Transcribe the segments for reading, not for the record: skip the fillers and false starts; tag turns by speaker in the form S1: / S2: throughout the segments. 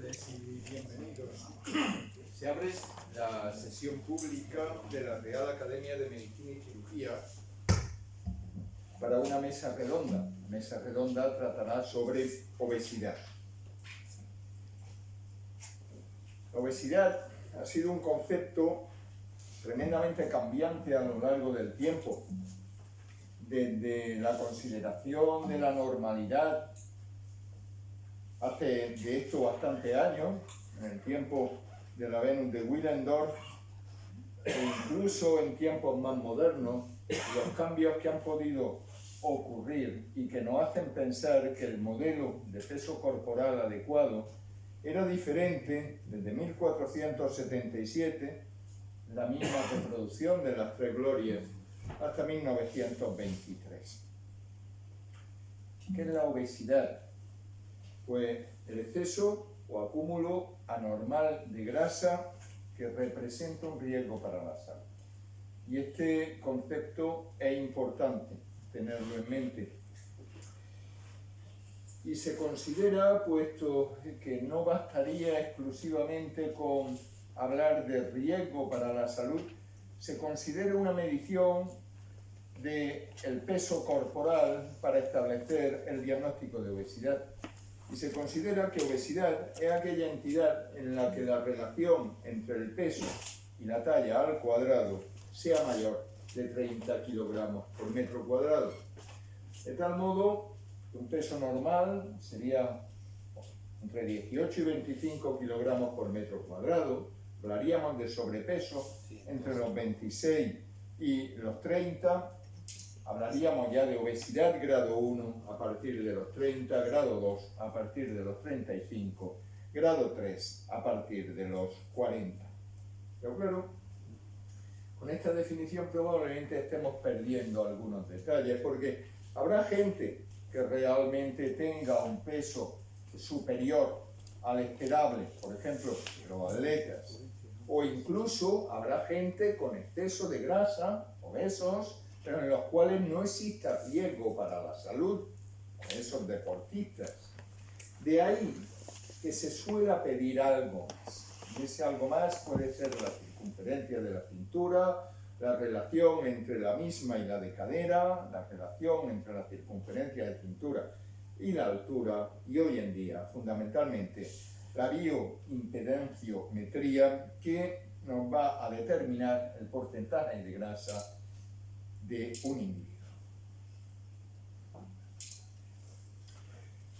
S1: tardes y bienvenidos. Se abre la sesión pública de la Real Academia de Medicina y Cirugía para una mesa redonda. La mesa redonda tratará sobre obesidad. La obesidad ha sido un concepto tremendamente cambiante a lo largo del tiempo, desde la consideración de la normalidad hace de esto bastantes años, en el tiempo de la Venus de Willendorf, e incluso en tiempos más modernos, los cambios que han podido ocurrir y que nos hacen pensar que el modelo de peso corporal adecuado era diferente desde 1477, la misma reproducción de las tres glorias, hasta 1923. ¿Qué es la obesidad? Pues el exceso o acúmulo anormal de grasa que representa un riesgo para la salud. Y este concepto es importante tenerlo en mente. Y se considera, puesto que no bastaría exclusivamente con hablar de riesgo para la salud, se considera una medición del peso corporal para establecer el diagnóstico de obesidad. Y se considera que obesidad es aquella entidad en la que la relación entre el peso y la talla al cuadrado sea mayor de 30 kilogramos por metro cuadrado. De tal modo que un peso normal sería entre 18 y 25 kilogramos por metro cuadrado. Hablaríamos de sobrepeso entre los 26 y los 30. Hablaríamos ya de obesidad grado 1 a partir de los 30, grado 2 a partir de los 35, grado 3 a partir de los 40. ¿De acuerdo? Con esta definición probablemente estemos perdiendo algunos detalles, porque habrá gente que realmente tenga un peso superior al esperable, por ejemplo, los atletas, o incluso habrá gente con exceso de grasa, obesos, pero en los cuales no exista riesgo para la salud, esos deportistas. De ahí que se suele pedir algo más. Y ese algo más puede ser la circunferencia de la cintura, la relación entre la misma y la de cadera, la relación entre la circunferencia de cintura y la altura, y hoy en día, fundamentalmente, la bioimpedenciometría, que nos va a determinar el porcentaje de grasa de un individuo.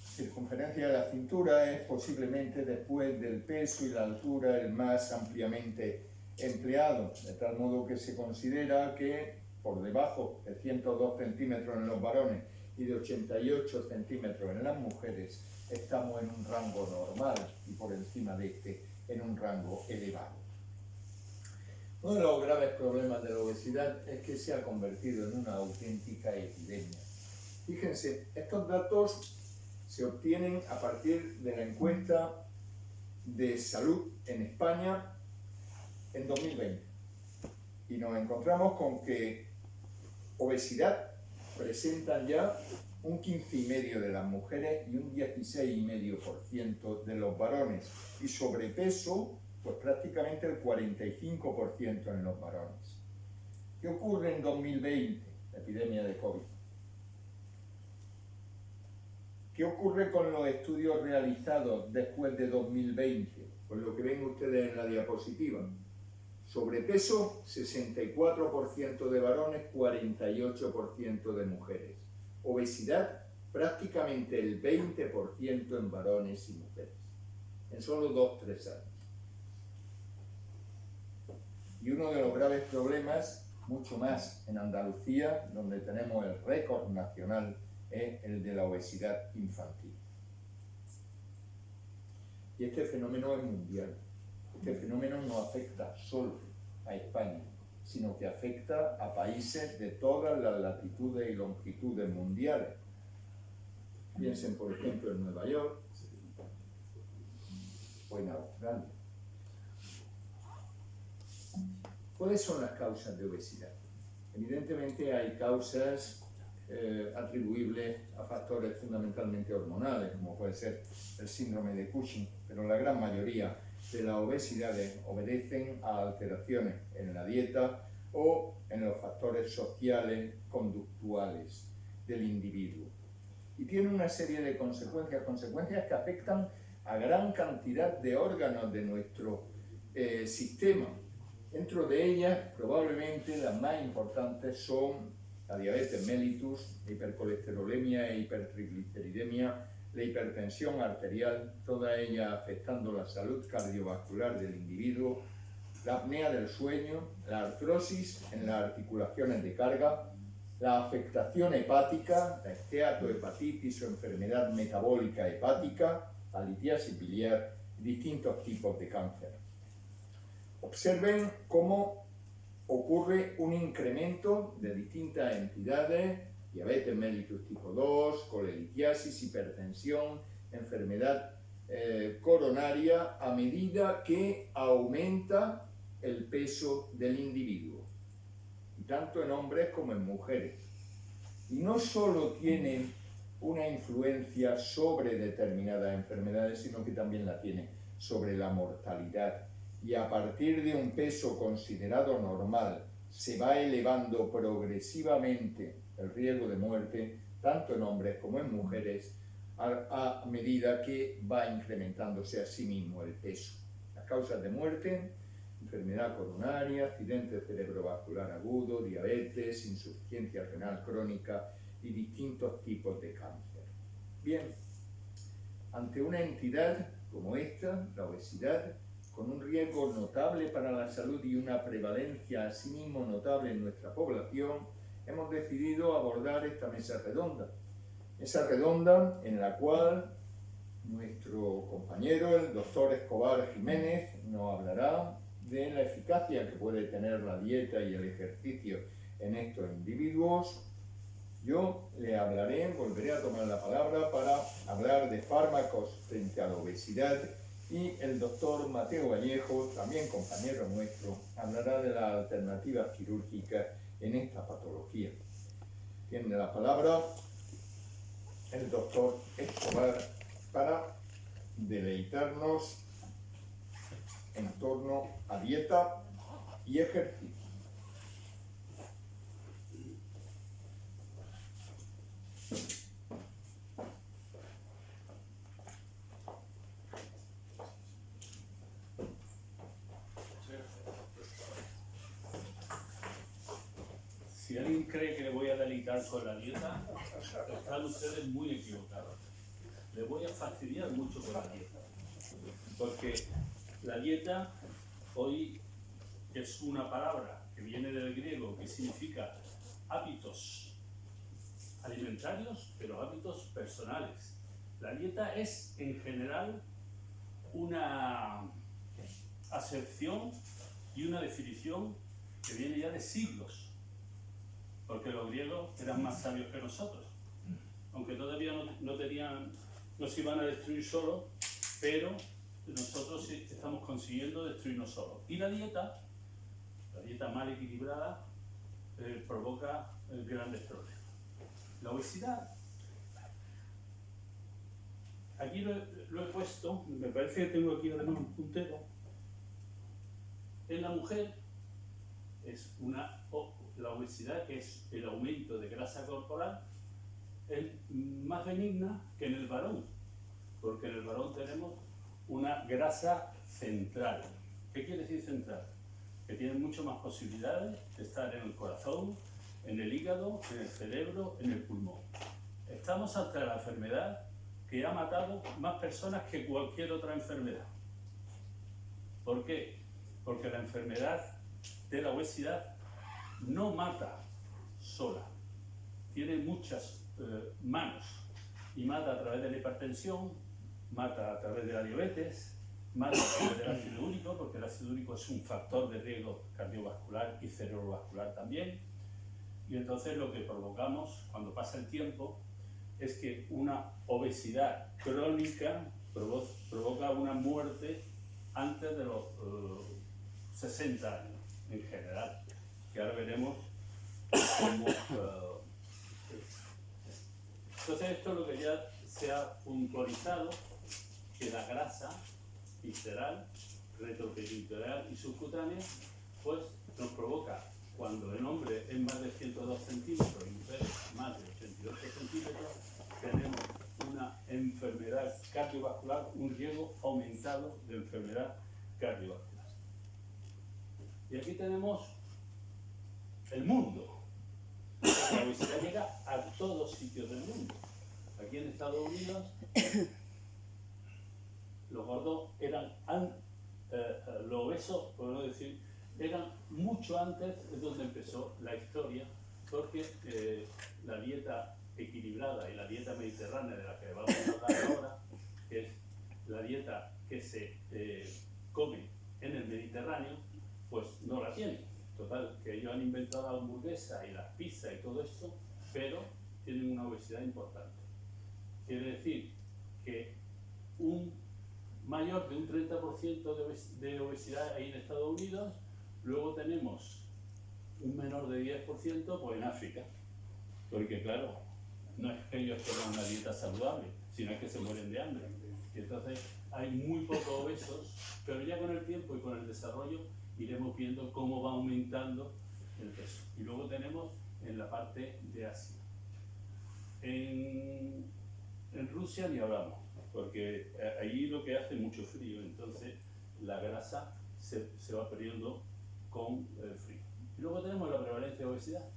S1: Circunferencia de la cintura es posiblemente, después del peso y la altura, el más ampliamente empleado, de tal modo que se considera que por debajo de 102 centímetros en los varones y de 88 centímetros en las mujeres estamos en un rango normal y por encima de este en un rango elevado. Uno de los graves problemas de la obesidad es que se ha convertido en una auténtica epidemia. Fíjense, estos datos se obtienen a partir de la encuesta de salud en España en 2020. Y nos encontramos con que obesidad presentan ya un 15,5% de las mujeres y un 16,5% de los varones. Y sobrepeso, pues prácticamente el 45% en los varones. ¿Qué ocurre en 2020, la epidemia de COVID? ¿Qué ocurre con los estudios realizados después de 2020? Pues lo que ven ustedes en la diapositiva. Sobrepeso, 64% de varones, 48% de mujeres. Obesidad, prácticamente el 20% en varones y mujeres. En solo 2-3 años. Y uno de los graves problemas, mucho más en Andalucía, donde tenemos el récord nacional, es el de la obesidad infantil. Y este fenómeno es mundial. Este fenómeno no afecta solo a España, sino que afecta a países de todas las latitudes y longitudes mundiales. Piensen, por ejemplo, en Nueva York o en Australia. ¿Cuáles son las causas de obesidad? Evidentemente hay causas atribuibles a factores fundamentalmente hormonales, como puede ser el síndrome de Cushing, pero la gran mayoría de las obesidades obedecen a alteraciones en la dieta o en los factores sociales conductuales del individuo. Y tiene una serie de consecuencias que afectan a gran cantidad de órganos de nuestro sistema. Dentro de ellas, probablemente las más importantes son la diabetes mellitus, la hipercolesterolemia e hipertrigliceridemia, la hipertensión arterial, toda ella afectando la salud cardiovascular del individuo, la apnea del sueño, la artrosis en las articulaciones de carga, la afectación hepática, la esteatohepatitis o enfermedad metabólica hepática, la litiasis biliar y distintos tipos de cáncer. Observen cómo ocurre un incremento de distintas entidades: diabetes mellitus tipo 2, colelitiasis, hipertensión, enfermedad coronaria, a medida que aumenta el peso del individuo, y tanto en hombres como en mujeres. Y no solo tiene una influencia sobre determinadas enfermedades, sino que también la tiene sobre la mortalidad. Y a partir de un peso considerado normal se va elevando progresivamente el riesgo de muerte, tanto en hombres como en mujeres, a medida que va incrementándose a sí mismo el peso. Las causas de muerte: enfermedad coronaria, accidente cerebrovascular agudo, diabetes, insuficiencia renal crónica y distintos tipos de cáncer. Bien, ante una entidad como esta, la obesidad, con un riesgo notable para la salud y una prevalencia asimismo notable en nuestra población, hemos decidido abordar esta mesa redonda. Mesa redonda en la cual nuestro compañero, el doctor Escobar Jiménez, nos hablará de la eficacia que puede tener la dieta y el ejercicio en estos individuos. Yo le hablaré, volveré a tomar la palabra para hablar de fármacos frente a la obesidad, y el doctor Mateo Vallejo, también compañero nuestro, hablará de las alternativas quirúrgicas en esta patología. Tiene la palabra el doctor Escobar para deleitarnos en torno a dieta y ejercicio.
S2: Si alguien cree que le voy a deleitar con la dieta, están ustedes muy equivocados. Le voy a fastidiar mucho con la dieta. Porque la dieta hoy es una palabra que viene del griego que significa hábitos alimentarios, pero hábitos personales. La dieta es en general una acepción y una definición que viene ya de siglos. Porque los griegos eran más sabios que nosotros, aunque todavía no se iban a destruir solos, pero nosotros sí estamos consiguiendo destruirnos solos. Y la dieta mal equilibrada, provoca grandes problemas. La obesidad, aquí lo he puesto, me parece que tengo aquí además un puntero. En la mujer es la obesidad, que es el aumento de grasa corporal, es más benigna que en el varón, porque en el varón tenemos una grasa central. ¿Qué quiere decir central? Que tiene mucho más posibilidades de estar en el corazón, en el hígado, en el cerebro, en el pulmón. Estamos ante la enfermedad que ha matado más personas que cualquier otra enfermedad. ¿Por qué? Porque la enfermedad de la obesidad no mata sola, tiene muchas manos, y mata a través de la hipertensión, mata a través de la diabetes, mata a través del ácido úrico, porque el ácido úrico es un factor de riesgo cardiovascular y cerebrovascular también. Y entonces lo que provocamos cuando pasa el tiempo es que una obesidad crónica provoca una muerte antes de los 60 años en general, que ahora veremos cómo Entonces esto es lo que ya se ha puntualizado, que la grasa visceral, retroperitoneal y subcutánea, pues nos provoca, cuando el hombre es más de 102 centímetros y mujeres más de 88 centímetros, tenemos una enfermedad cardiovascular, un riesgo aumentado de enfermedad cardiovascular. Y aquí tenemos el mundo. La obesidad llega a todos sitios del mundo. Aquí en Estados Unidos, los gordos eran, los obesos, por no decir, eran mucho antes de donde empezó la historia, porque la dieta equilibrada y la dieta mediterránea de la que vamos a hablar ahora, que es la dieta que se come en el Mediterráneo, pues no la tienen. Total, que ellos han inventado la hamburguesa y las pizzas y todo esto, pero tienen una obesidad importante. Quiere decir que un mayor de un 30% de obesidad ahí en Estados Unidos, luego tenemos un menor de 10% pues en África, porque claro, no es que ellos tengan una dieta saludable, sino que se mueren de hambre. Y entonces hay muy pocos obesos, pero ya con el tiempo y con el desarrollo iremos viendo cómo va aumentando el peso. Y luego tenemos en la parte de Asia. En Rusia ni hablamos, porque allí lo que hace mucho frío, entonces la grasa se va perdiendo con el frío. Y luego tenemos la prevalencia de obesidad.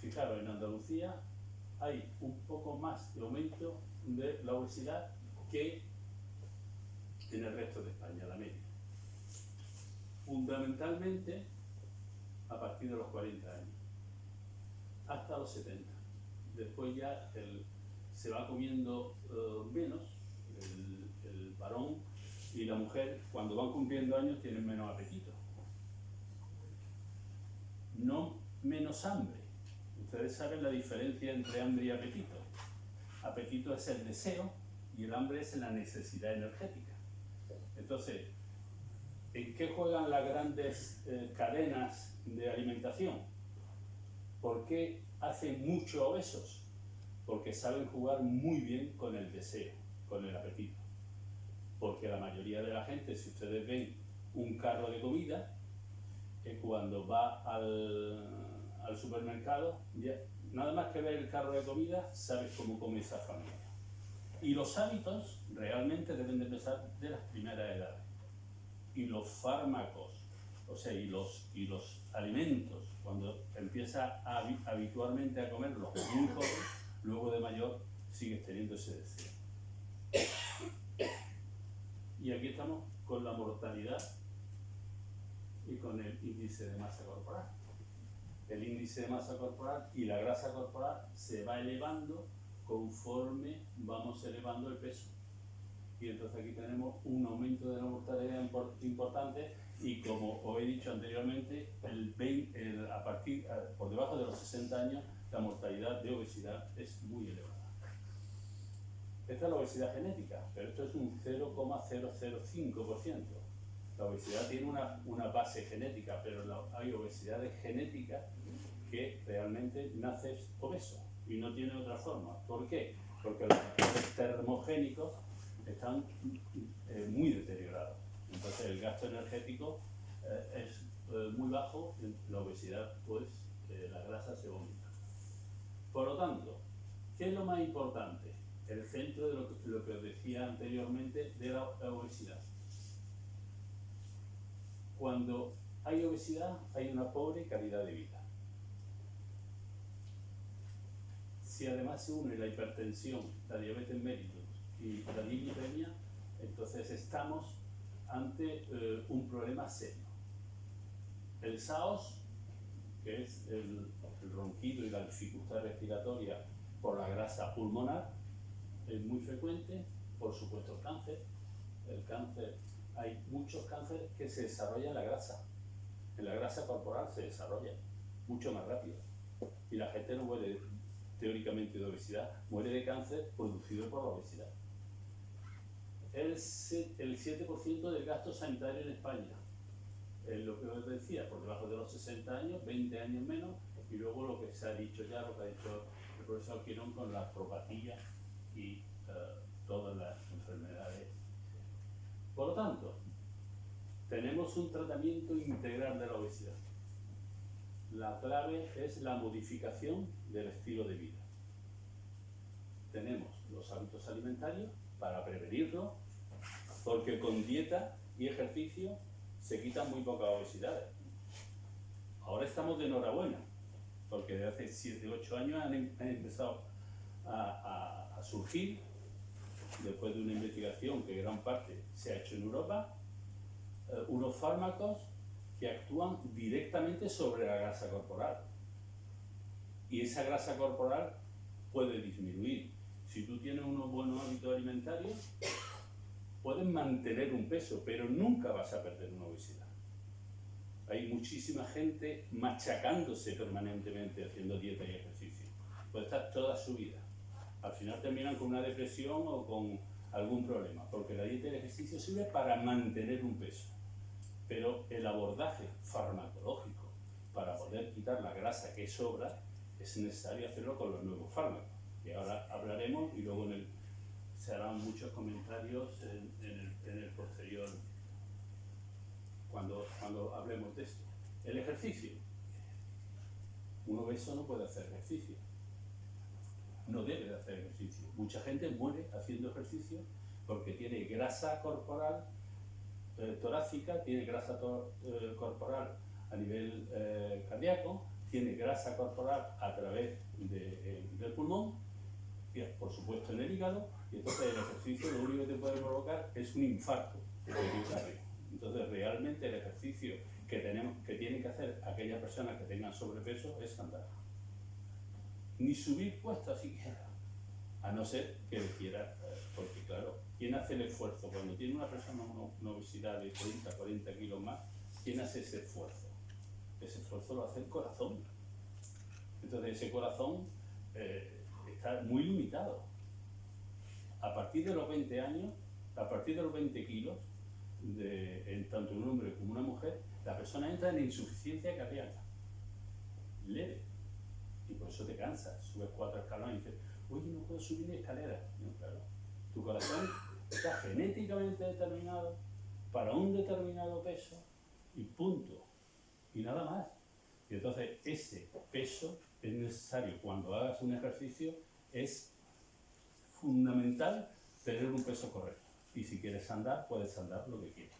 S2: Fijaros, en Andalucía hay un poco más de aumento de la obesidad que en el resto de España, la media. Fundamentalmente a partir de los 40 años, hasta los 70. Después ya se va comiendo menos, el varón y la mujer cuando van cumpliendo años tienen menos apetito. No menos hambre. Ustedes saben la diferencia entre hambre y apetito. Apetito es el deseo y el hambre es la necesidad energética. Entonces, ¿en qué juegan las grandes cadenas de alimentación? ¿Por qué hacen muchos obesos? Porque saben jugar muy bien con el deseo, con el apetito. Porque la mayoría de la gente, si ustedes ven un carro de comida, cuando va al supermercado, ya, nada más que ver el carro de comida, sabes cómo come esa familia. Y los hábitos realmente deben de empezar de las primeras edades. Y los fármacos, o sea, y los alimentos, cuando empiezas habitualmente a comerlos muy joven, luego de mayor sigues teniendo ese deseo. Y aquí estamos con la mortalidad y con el índice de masa corporal. El índice de masa corporal y la grasa corporal se va elevando conforme vamos elevando el peso. Y entonces aquí tenemos un aumento de la mortalidad importante y como os he dicho anteriormente, por debajo de los 60 años la mortalidad de obesidad es muy elevada. Esta es la obesidad genética, pero esto es un 0,005%. La obesidad tiene una base genética, pero hay obesidades genéticas que realmente naces obeso y no tiene otra forma. ¿Por qué? Porque los factores termogénicos están muy deteriorados. Entonces el gasto energético es muy bajo, la obesidad, pues la grasa se vomita. Por lo tanto, ¿qué es lo más importante? El centro de lo que os decía anteriormente de la obesidad. Cuando hay obesidad, hay una pobre calidad de vida. Si además se une la hipertensión, la diabetes mellitus y la dislipemia, entonces estamos ante un problema serio. El SAOS, que es el ronquido y la dificultad respiratoria por la grasa pulmonar, es muy frecuente. Por supuesto el cáncer. El cáncer, hay muchos cánceres que se desarrollan en la grasa. En la grasa corporal se desarrolla mucho más rápido. Y la gente no muere teóricamente de obesidad, muere de cáncer producido por la obesidad. El 7% del gasto sanitario en España, lo que os decía, por debajo de los 60 años, 20 años menos, y luego lo que se ha dicho ya, lo que ha dicho el profesor Quirón con la artropatía y todas las enfermedades. Por lo tanto, tenemos un tratamiento integral de la obesidad. La clave es la modificación del estilo de vida. Tenemos los hábitos alimentarios para prevenirlo, porque con dieta y ejercicio se quitan muy pocas obesidades. Ahora estamos de enhorabuena, porque desde hace 7 u 8 años han empezado a surgir, después de una investigación que gran parte se ha hecho en Europa, unos fármacos que actúan directamente sobre la grasa corporal. Y esa grasa corporal puede disminuir. Si tú tienes unos buenos hábitos alimentarios, puedes mantener un peso, pero nunca vas a perder una obesidad. Hay muchísima gente machacándose permanentemente haciendo dieta y ejercicio. Puede estar toda su vida. Al final terminan con una depresión o con algún problema, porque la dieta y el ejercicio sirve para mantener un peso. Pero el abordaje farmacológico para poder quitar la grasa que sobra es necesario hacerlo con los nuevos fármacos. Y ahora hablaremos y luego se harán muchos comentarios en el posterior cuando hablemos de esto. El ejercicio. Un obeso no puede hacer ejercicio. No debe de hacer ejercicio. Mucha gente muere haciendo ejercicio porque tiene grasa corporal torácica, tiene grasa corporal a nivel cardíaco, tiene grasa corporal a través del pulmón y por supuesto en el hígado, y entonces el ejercicio lo único que te puede provocar es un infarto de miocardio. Entonces realmente el ejercicio que tienen que hacer aquellas personas que tengan sobrepeso es andar. Ni subir cuesta siquiera, a no ser que le quiera, porque claro, ¿quién hace el esfuerzo? Cuando tiene una persona una obesidad de 40 kilos más, ¿quién hace ese esfuerzo? Ese esfuerzo lo hace el corazón. Entonces ese corazón está muy limitado. A partir de los 20 años, a partir de los 20 kilos, en tanto un hombre como una mujer, la persona entra en insuficiencia cardíaca. Leve. Y por eso te cansas. Subes 4 escalones y dices, oye, no puedo subir ni escaleras. No, claro. Tu corazón está genéticamente determinado para un determinado peso y punto. Y nada más. Y entonces ese peso es necesario cuando hagas un ejercicio, es fundamental tener un peso correcto. Y si quieres andar, puedes andar lo que quieras.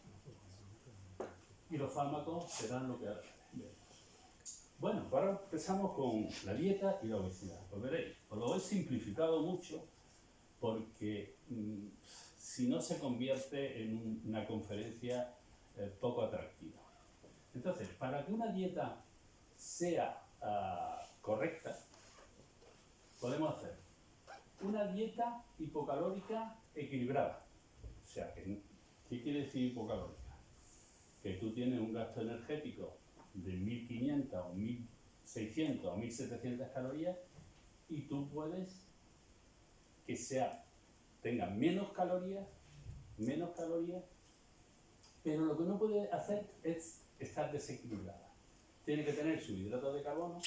S2: Y los fármacos serán lo que harán. Bueno, ahora empezamos con la dieta y la obesidad. Pues veréis, os lo he simplificado mucho porque si no se convierte en una conferencia poco atractiva. Entonces, para que una dieta sea correcta, podemos hacer una dieta hipocalórica equilibrada. O sea, ¿qué quiere decir hipocalórica? Que tú tienes un gasto energético de 1500 o 1600 o 1700 calorías y tú puedes que tenga menos calorías, pero lo que no puede hacer es estar desequilibrada. Tiene que tener sus hidratos de carbono,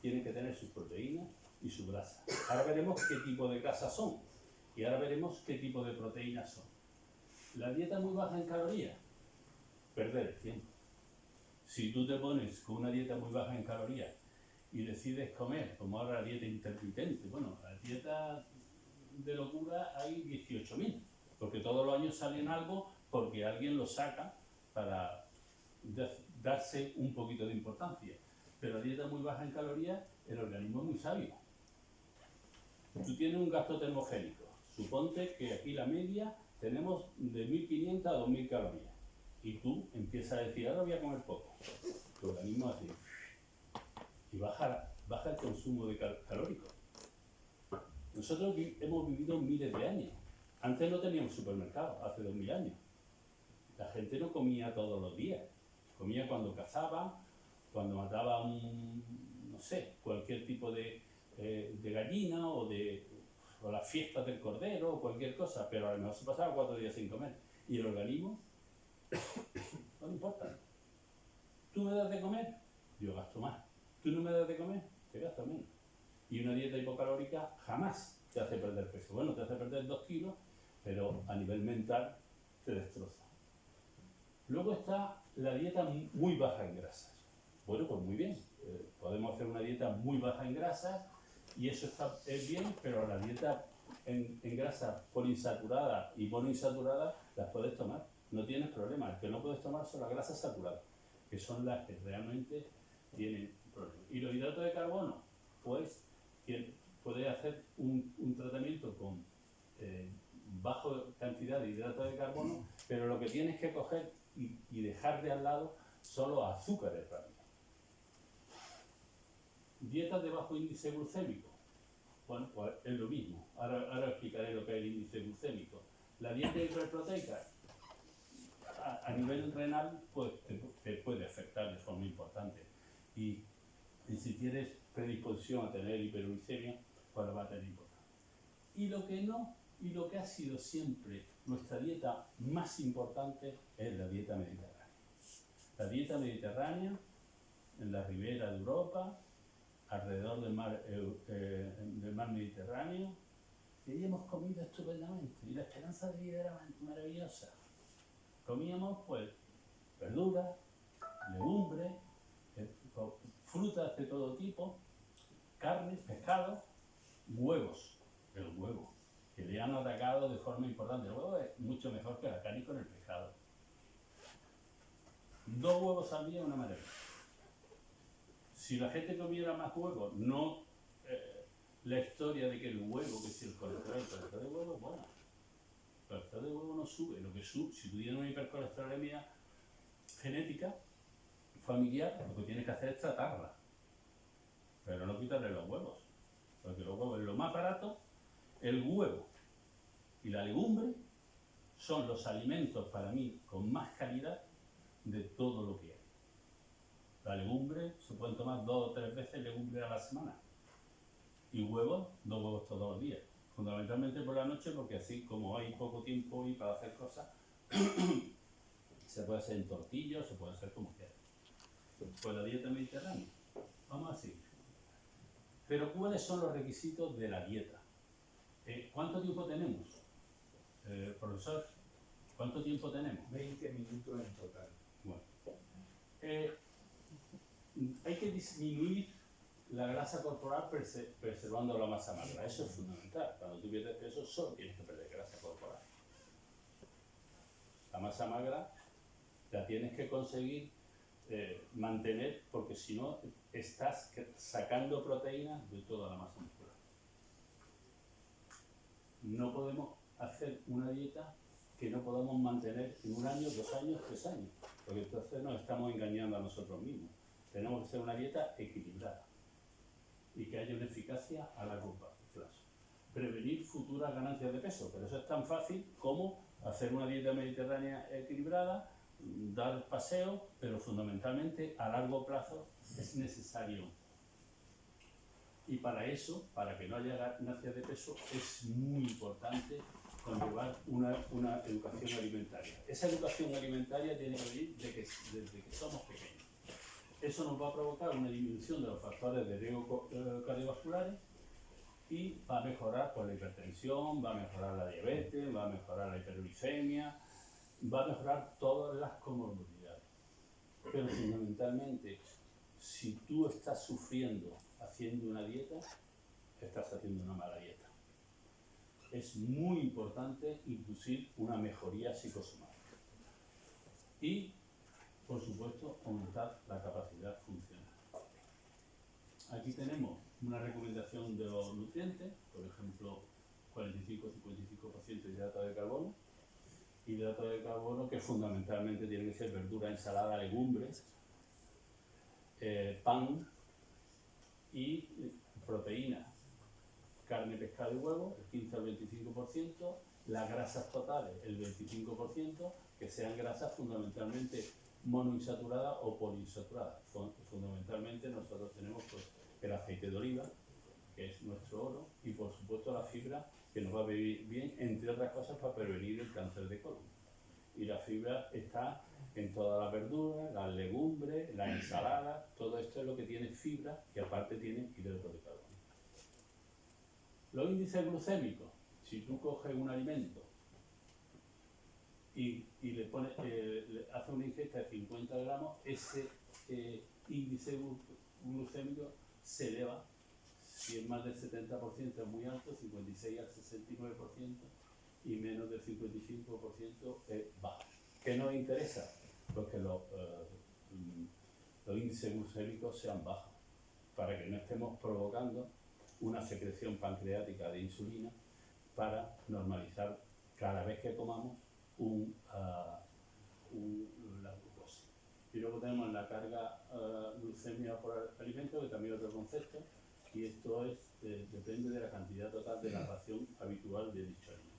S2: tiene que tener sus proteínas y su grasa. Ahora veremos qué tipo de grasas son y ahora veremos qué tipo de proteínas son. La dieta muy baja en calorías, perder el tiempo. Si tú te pones con una dieta muy baja en calorías y decides comer, como ahora la dieta intermitente, bueno, la dieta de locura hay 18.000, porque todos los años salen algo porque alguien lo saca para darse un poquito de importancia. Pero la dieta muy baja en calorías, el organismo es muy sabio. Tú tienes un gasto termogénico. Suponte que aquí la media tenemos de 1.500 a 2.000 calorías. Y tú empiezas a decir, ahora voy a comer poco. Tu organismo hace y baja el consumo de calórico. Nosotros hemos vivido miles de años. Antes no teníamos supermercados, hace 2000 años. La gente no comía todos los días. Comía cuando cazaba, cuando mataba no sé, cualquier tipo de gallina o las fiestas del cordero o cualquier cosa, pero a lo mejor se pasaba 4 días sin comer. Y el organismo, no me importa. Tú me das de comer, yo gasto más. Tú no me das de comer, te gasto menos. Y una dieta hipocalórica jamás te hace perder peso. Bueno, te hace perder 2 kilos, pero a nivel mental te destroza. Luego está la dieta muy baja en grasas. Bueno, pues muy bien, podemos hacer una dieta muy baja en grasas y eso es bien, pero la dieta en grasa poliinsaturada y monoinsaturada las puedes tomar, no tienes problema. El que no puedes tomar son las grasas saturadas, que son las que realmente tienen problemas. Y los hidratos de carbono, pues puedes hacer un tratamiento con baja cantidad de hidratos de carbono, pero lo que tienes que coger y dejar de al lado son los azúcares rápidos. Dietas de bajo índice glucémico. Bueno, pues es lo mismo. Ahora explicaré lo que es el índice glucémico. La dieta hiperproteica a nivel renal pues, te puede afectar de forma importante. Y si tienes predisposición a tener hiperglucemia, pues lo va a tener importante. Y lo que no, y lo que ha sido siempre nuestra dieta más importante es la dieta mediterránea. La dieta mediterránea en la ribera de Europa, alrededor del mar Mediterráneo, y ahí hemos comido estupendamente y la esperanza de vida era maravillosa. Comíamos pues verduras, legumbres, frutas de todo tipo, carne, pescado, huevos. El huevo, que le han atacado de forma importante. El huevo es mucho mejor que la carne con el pescado. 2 huevos al día es una maravilla. Si la gente comiera más huevos, no la historia de que el huevo, que si el colesterol de huevo, bueno, el colesterol de huevo no sube. Lo que sube, si tú tienes una hipercolesterolemia genética, familiar, lo que tienes que hacer es tratarla, pero no quitarle los huevos, porque los huevos es lo más barato. El huevo y la legumbre son los alimentos para mí con más calidad de todo lo que hay. La legumbre, se pueden tomar 2 o 3 veces legumbre a la semana. Y huevos, 2 huevos todos los días. Fundamentalmente por la noche, porque así como hay poco tiempo y para hacer cosas, se puede hacer en tortillas, se puede hacer como quieras. Pues la dieta mediterránea. Vamos a seguir. Pero ¿cuáles son los requisitos de la dieta? ¿Cuánto tiempo tenemos? Profesor, ¿cuánto tiempo tenemos?
S1: 20 minutos en total.
S2: Bueno. Hay que disminuir la grasa corporal preservando la masa magra. Eso es fundamental. Cuando tú pierdes peso, solo tienes que perder grasa corporal. La masa magra la tienes que conseguir mantener, porque si no, estás sacando proteínas de toda la masa muscular. No podemos hacer una dieta que no podamos mantener en 1 año, 2 años, 3 años, porque entonces nos estamos engañando a nosotros mismos. Tenemos que hacer una dieta equilibrada y que haya una eficacia a largo plazo. Prevenir futuras ganancias de peso, pero eso es tan fácil como hacer una dieta mediterránea equilibrada, dar paseo, pero fundamentalmente a largo plazo es necesario. Y para eso, para que no haya ganancias de peso, es muy importante conllevar una educación alimentaria. Esa educación alimentaria tiene que venir desde que somos pequeños. Eso nos va a provocar una disminución de los factores de riesgo cardiovasculares y va a mejorar pues, la hipertensión, va a mejorar la diabetes, va a mejorar la hiperglicemia, va a mejorar todas las comorbilidades. Pero fundamentalmente, si tú estás sufriendo haciendo una dieta, estás haciendo una mala dieta. Es muy importante inducir una mejoría psicosomática. Y, por supuesto, aumentar la capacidad funcional. Aquí tenemos una recomendación de los nutrientes, por ejemplo, 45-55% de hidrato de carbono. Hidrato de carbono que fundamentalmente tiene que ser verdura, ensalada, legumbres, pan y proteínas, carne, pescado y huevo, el 15 al 25%, las grasas totales, el 25%, que sean grasas fundamentalmente monoinsaturadas o poliinsaturadas. Fundamentalmente nosotros tenemos pues, el aceite de oliva, que es nuestro oro, y por supuesto la fibra, que nos va a venir bien, entre otras cosas, para prevenir el cáncer de colon. Y la fibra está en todas las verduras, las legumbres, las ensaladas, todo esto es lo que tiene fibra, y aparte tiene hidrato de carbono. Los índices glucémicos, si tú coges un alimento y le pones, le haces una ingesta de 50 gramos, ese índice glucémico se eleva. Si es más del 70% es muy alto, 56 al 69%, y menos del 55% es bajo. ¿Qué nos interesa? Pues que los índices glucémicos sean bajos, para que no estemos provocando una secreción pancreática de insulina para normalizar cada vez que comamos la glucosa. Y luego tenemos la carga glucémica por alimento, que también es otro concepto, y esto es, depende de la cantidad total de la ración habitual de dicho alimento.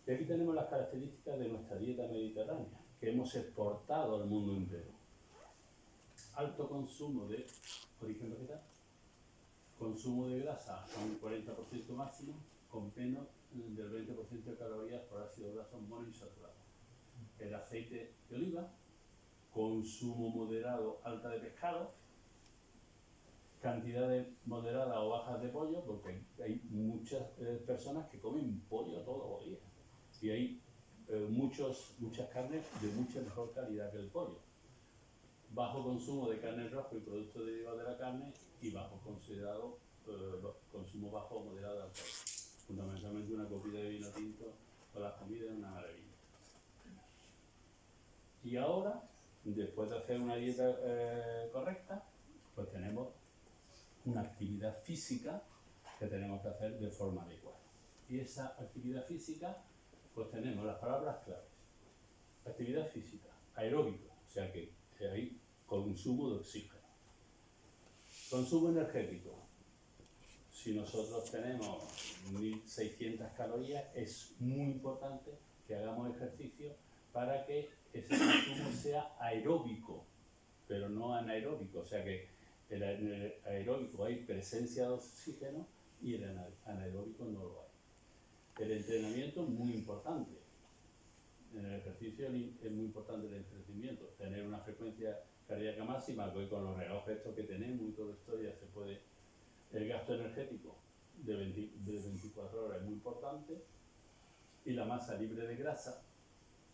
S2: Y aquí tenemos las características de nuestra dieta mediterránea, que hemos exportado al mundo entero. Alto consumo de origen vegetal, consumo de grasa a un 40% máximo, con menos del 20% de calorías por ácidos grasos monoinsaturados. El aceite de oliva, consumo moderado, alta de pescado, cantidades moderadas o bajas de pollo, porque hay muchas personas que comen pollo todos los días. Y hay muchas carnes de mucha mejor calidad que el pollo. Bajo consumo de carne roja y productos derivados de la carne, y bajo consumo bajo o moderado de alcohol. Fundamentalmente una copita de vino tinto con las comidas es una maravilla. Y ahora, después de hacer una dieta correcta, pues tenemos una actividad física que tenemos que hacer de forma adecuada. Y esa actividad física, pues tenemos las palabras claves. Actividad física, aeróbico, o sea que hay consumo de oxígeno. Consumo energético. Si nosotros tenemos 1600 calorías, es muy importante que hagamos ejercicio para que ese consumo sea aeróbico, pero no anaeróbico, o sea que en el aeróbico hay presencia de oxígeno y en el anaeróbico no lo hay. El entrenamiento es muy importante. En el ejercicio es muy importante el entrenamiento, tener una frecuencia cardíaca máxima, que hoy con los relojes estos que tenemos y todo esto ya se puede. El gasto energético de 24 horas es muy importante, y la masa libre de grasa,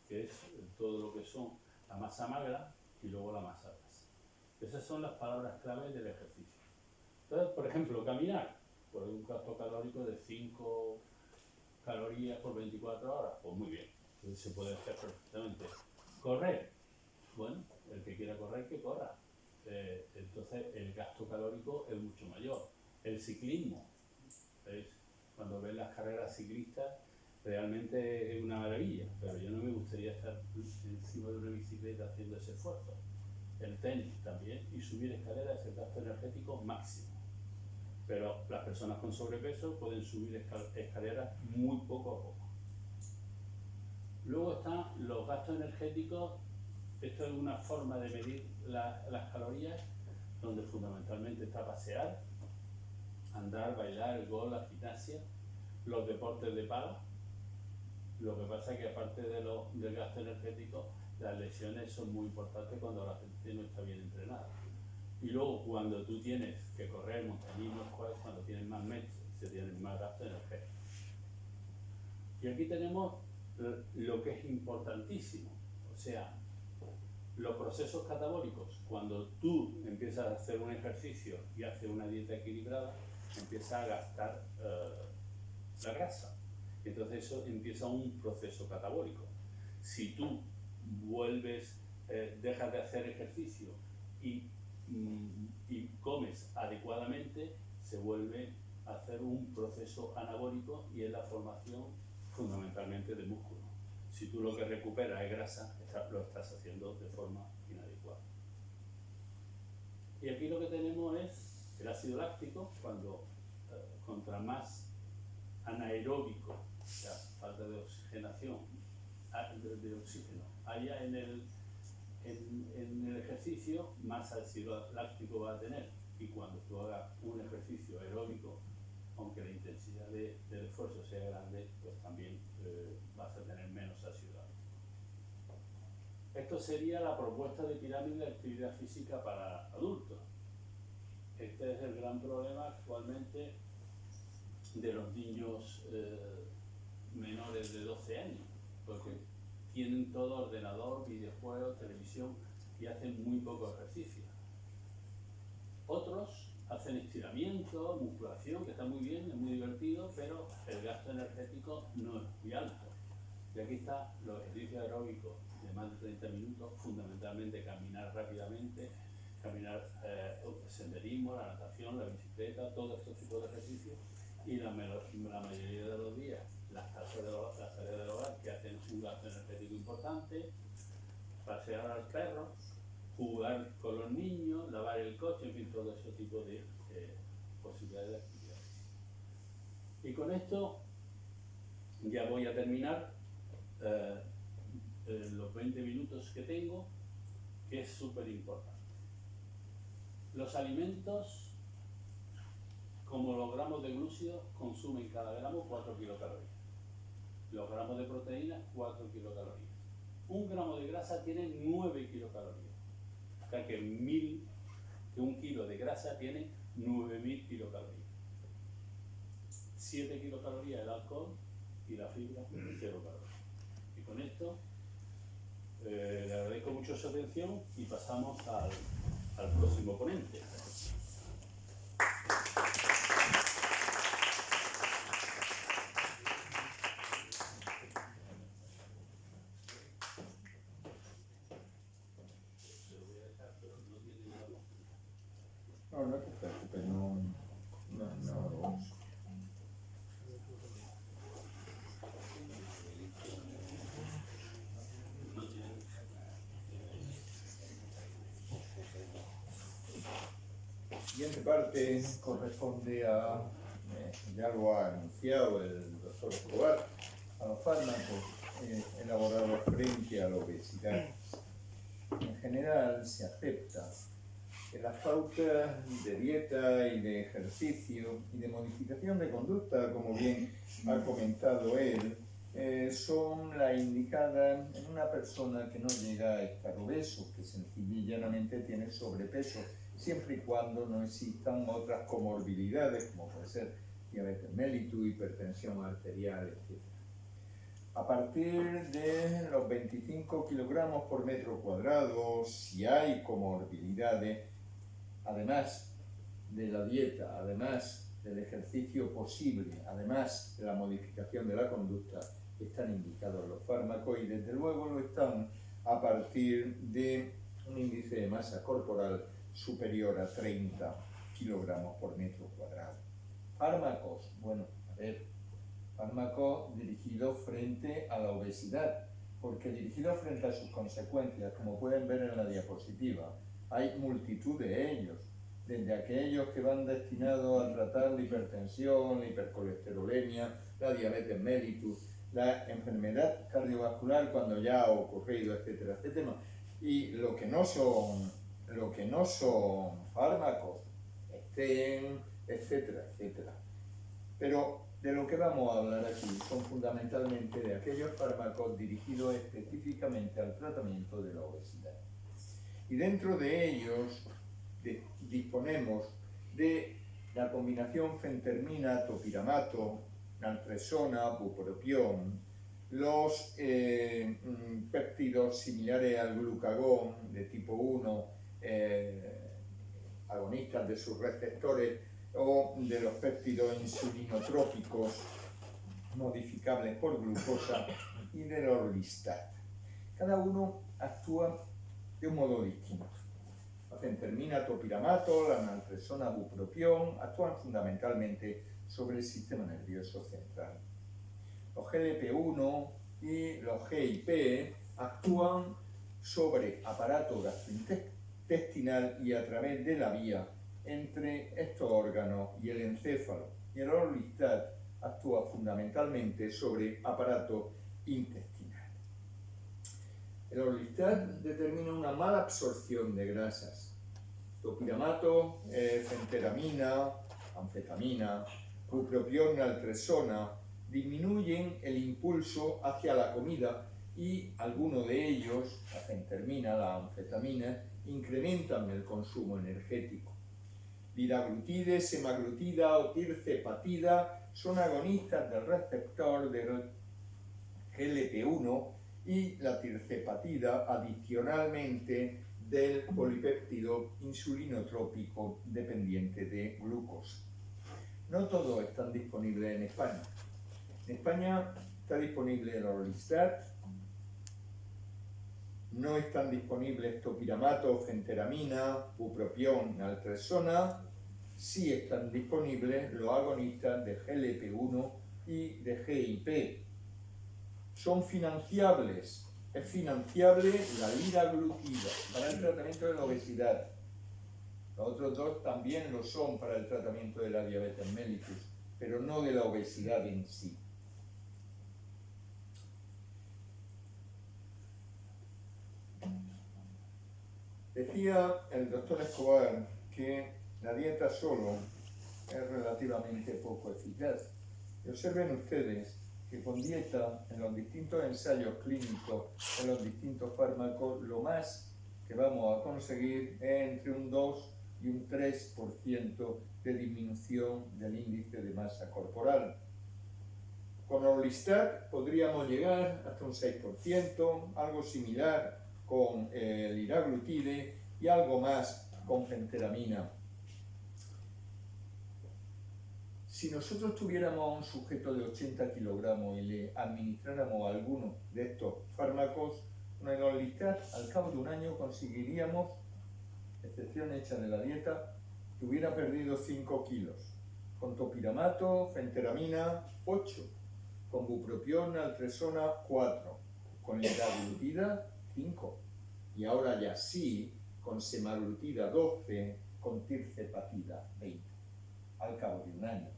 S2: que es todo lo que son la masa magra y luego la masa grasa. Esas son las palabras clave del ejercicio. Entonces, por ejemplo, caminar, pues un gasto calórico de 5 calorías por 24 horas, pues muy bien, entonces se puede hacer perfectamente. Correr, bueno, el que quiera correr, que corra. Entonces el gasto calórico es mucho mayor. El ciclismo, ¿veis? Cuando ven las carreras ciclistas, realmente es una maravilla, pero yo no me gustaría estar encima de una bicicleta haciendo ese esfuerzo. El tenis también, y subir escaleras es el gasto energético máximo. Pero las personas con sobrepeso pueden subir escaleras muy poco a poco. Luego están los gastos energéticos. Esto es una forma de medir las calorías, donde fundamentalmente está pasear, andar, bailar, el golf, la gimnasia, los deportes de pala. Lo que pasa es que aparte del gasto energético, las lesiones son muy importantes cuando la gente no está bien entrenada. Y luego cuando tú tienes que correr montañismo, cuando tienes más metros, se tienen más gasto energético. Y aquí tenemos lo que es importantísimo, o sea, los procesos catabólicos. Cuando tú empiezas a hacer un ejercicio y haces una dieta equilibrada, empiezas a gastar la grasa. Entonces eso empieza un proceso catabólico. Si tú vuelves, dejas de hacer ejercicio y comes adecuadamente, se vuelve a hacer un proceso anabólico, y es la formación fundamentalmente de músculo. Si tú lo que recuperas es grasa, lo estás haciendo de forma inadecuada. Y aquí lo que tenemos es el ácido láctico, cuando contra más anaeróbico, o sea, falta de oxigenación, de oxígeno, haya en el ejercicio, más ácido láctico va a tener. Y cuando tú hagas un ejercicio aeróbico, aunque la intensidad del esfuerzo sea grande, pues también vas a tener menos ácido láctico. Esto sería la propuesta de pirámide de actividad física para adultos. Este es el gran problema actualmente de los niños menores de 12 años, porque tienen todo ordenador, videojuegos, televisión y hacen muy poco ejercicio. Otros hacen estiramiento, musculación, que está muy bien, es muy divertido, pero el gasto energético no es muy alto. Y aquí están los ejercicios aeróbicos de más de 30 minutos, fundamentalmente caminar rápidamente, caminar, senderismo, la natación, la bicicleta, todos estos tipos de ejercicios. Y la mayoría de los días, las tareas del hogar que hacen un gasto energético importante, pasear al perro, jugar con los niños, lavar el coche, en fin, todo ese tipo de posibilidades de actividades. Y con esto ya voy a terminar los 20 minutos que tengo, que es súper importante. Los alimentos, como los gramos de glúcidos, consumen cada gramo 4 kilocalorías. Los gramos de proteína, 4 kilocalorías. Un gramo de grasa tiene 9 kilocalorías. O sea que un kilo de grasa tiene 9.000 kilocalorías. 7 kilocalorías el alcohol y la fibra, 0 calorías. Y con esto le agradezco mucho su atención y pasamos al próximo ponente.
S1: No, no te preocupes, no. La siguiente parte corresponde a, ya lo ha anunciado el doctor Escobar, a los fármacos elaborados frente a la obesidad. En general se acepta que las pautas de dieta y de ejercicio y de modificación de conducta, como bien ha comentado él, son la indicada en una persona que no llega a estar obeso, que sencilla y llanamente tiene sobrepeso, siempre y cuando no existan otras comorbilidades, como puede ser diabetes mellitus, hipertensión arterial, etc. A partir de los 25 kilogramos por metro cuadrado, si hay comorbilidades, además de la dieta, además del ejercicio posible, además de la modificación de la conducta, están indicados los fármacos y desde luego lo están a partir de un índice de masa corporal superior a 30 kilogramos por metro cuadrado. Fármacos, bueno, a ver, fármacos dirigidos frente a la obesidad, porque dirigidos frente a sus consecuencias, como pueden ver en la diapositiva, hay multitud de ellos, desde aquellos que van destinados a tratar la hipertensión, la hipercolesterolemia, la diabetes mellitus, la enfermedad cardiovascular cuando ya ha ocurrido, etcétera, etcétera, y lo que no son fármacos, etcétera, etcétera. Pero de lo que vamos a hablar aquí son fundamentalmente de aquellos fármacos dirigidos específicamente al tratamiento de la obesidad. Y dentro de ellos disponemos de la combinación fentermina-topiramato, naltrexona, bupropión, los péptidos similares al glucagón de tipo 1, agonistas de sus receptores, o de los péptidos insulinotrópicos modificables por glucosa y del orlistat. Cada uno actúa de un modo distinto. La fentermina, topiramato, la naltrexona, bupropión actúan fundamentalmente sobre el sistema nervioso central. Los GLP-1 y los GIP actúan sobre aparato gastrointestinal y a través de la vía entre estos órganos y el encéfalo. Y el orlistat actúa fundamentalmente sobre aparato intestinal. El orlistat determina una mala absorción de grasas. Topiramato, fenteramina, anfetamina, bupropión, naltrexona disminuyen el impulso hacia la comida y algunos de ellos, la fentermina, la anfetamina, incrementan el consumo energético. Liraglutide, semaglutida o tirzepatida son agonistas del receptor del GLP-1 y la tirzepatida adicionalmente del polipéptido insulinotrópico dependiente de glucosa. No todos están disponibles en España. En España está disponible el Orlistat, no están disponibles topiramato, fenteramina, bupropión, naltrexona. Sí están disponibles los agonistas de GLP-1 y de GIP. Son financiables. Es financiable la liraglutida para el tratamiento de la obesidad. Los otros dos también lo son para el tratamiento de la diabetes mellitus, pero no de la obesidad en sí. Decía el doctor Escobar que la dieta solo es relativamente poco eficaz. Y observen ustedes que con dieta, en los distintos ensayos clínicos, en los distintos fármacos, lo más que vamos a conseguir es entre un 2 y un 3% de disminución del índice de masa corporal. Con Orlistat podríamos llegar hasta un 6%, algo similar con el liraglutide y algo más con fenteramina. Si nosotros tuviéramos un sujeto de 80 kilogramos y le administráramos alguno de estos fármacos, con el Orlistat al cabo de un año conseguiríamos, excepción hecha de la dieta, que hubiera perdido 5 kilos. Con topiramato, fenteramina, 8. Con bupropión, naltrexona, 4. Con liraglutida, 5. Y ahora ya sí, con semaglutida, 12. Con tirzepatida, 20. Al cabo de un año,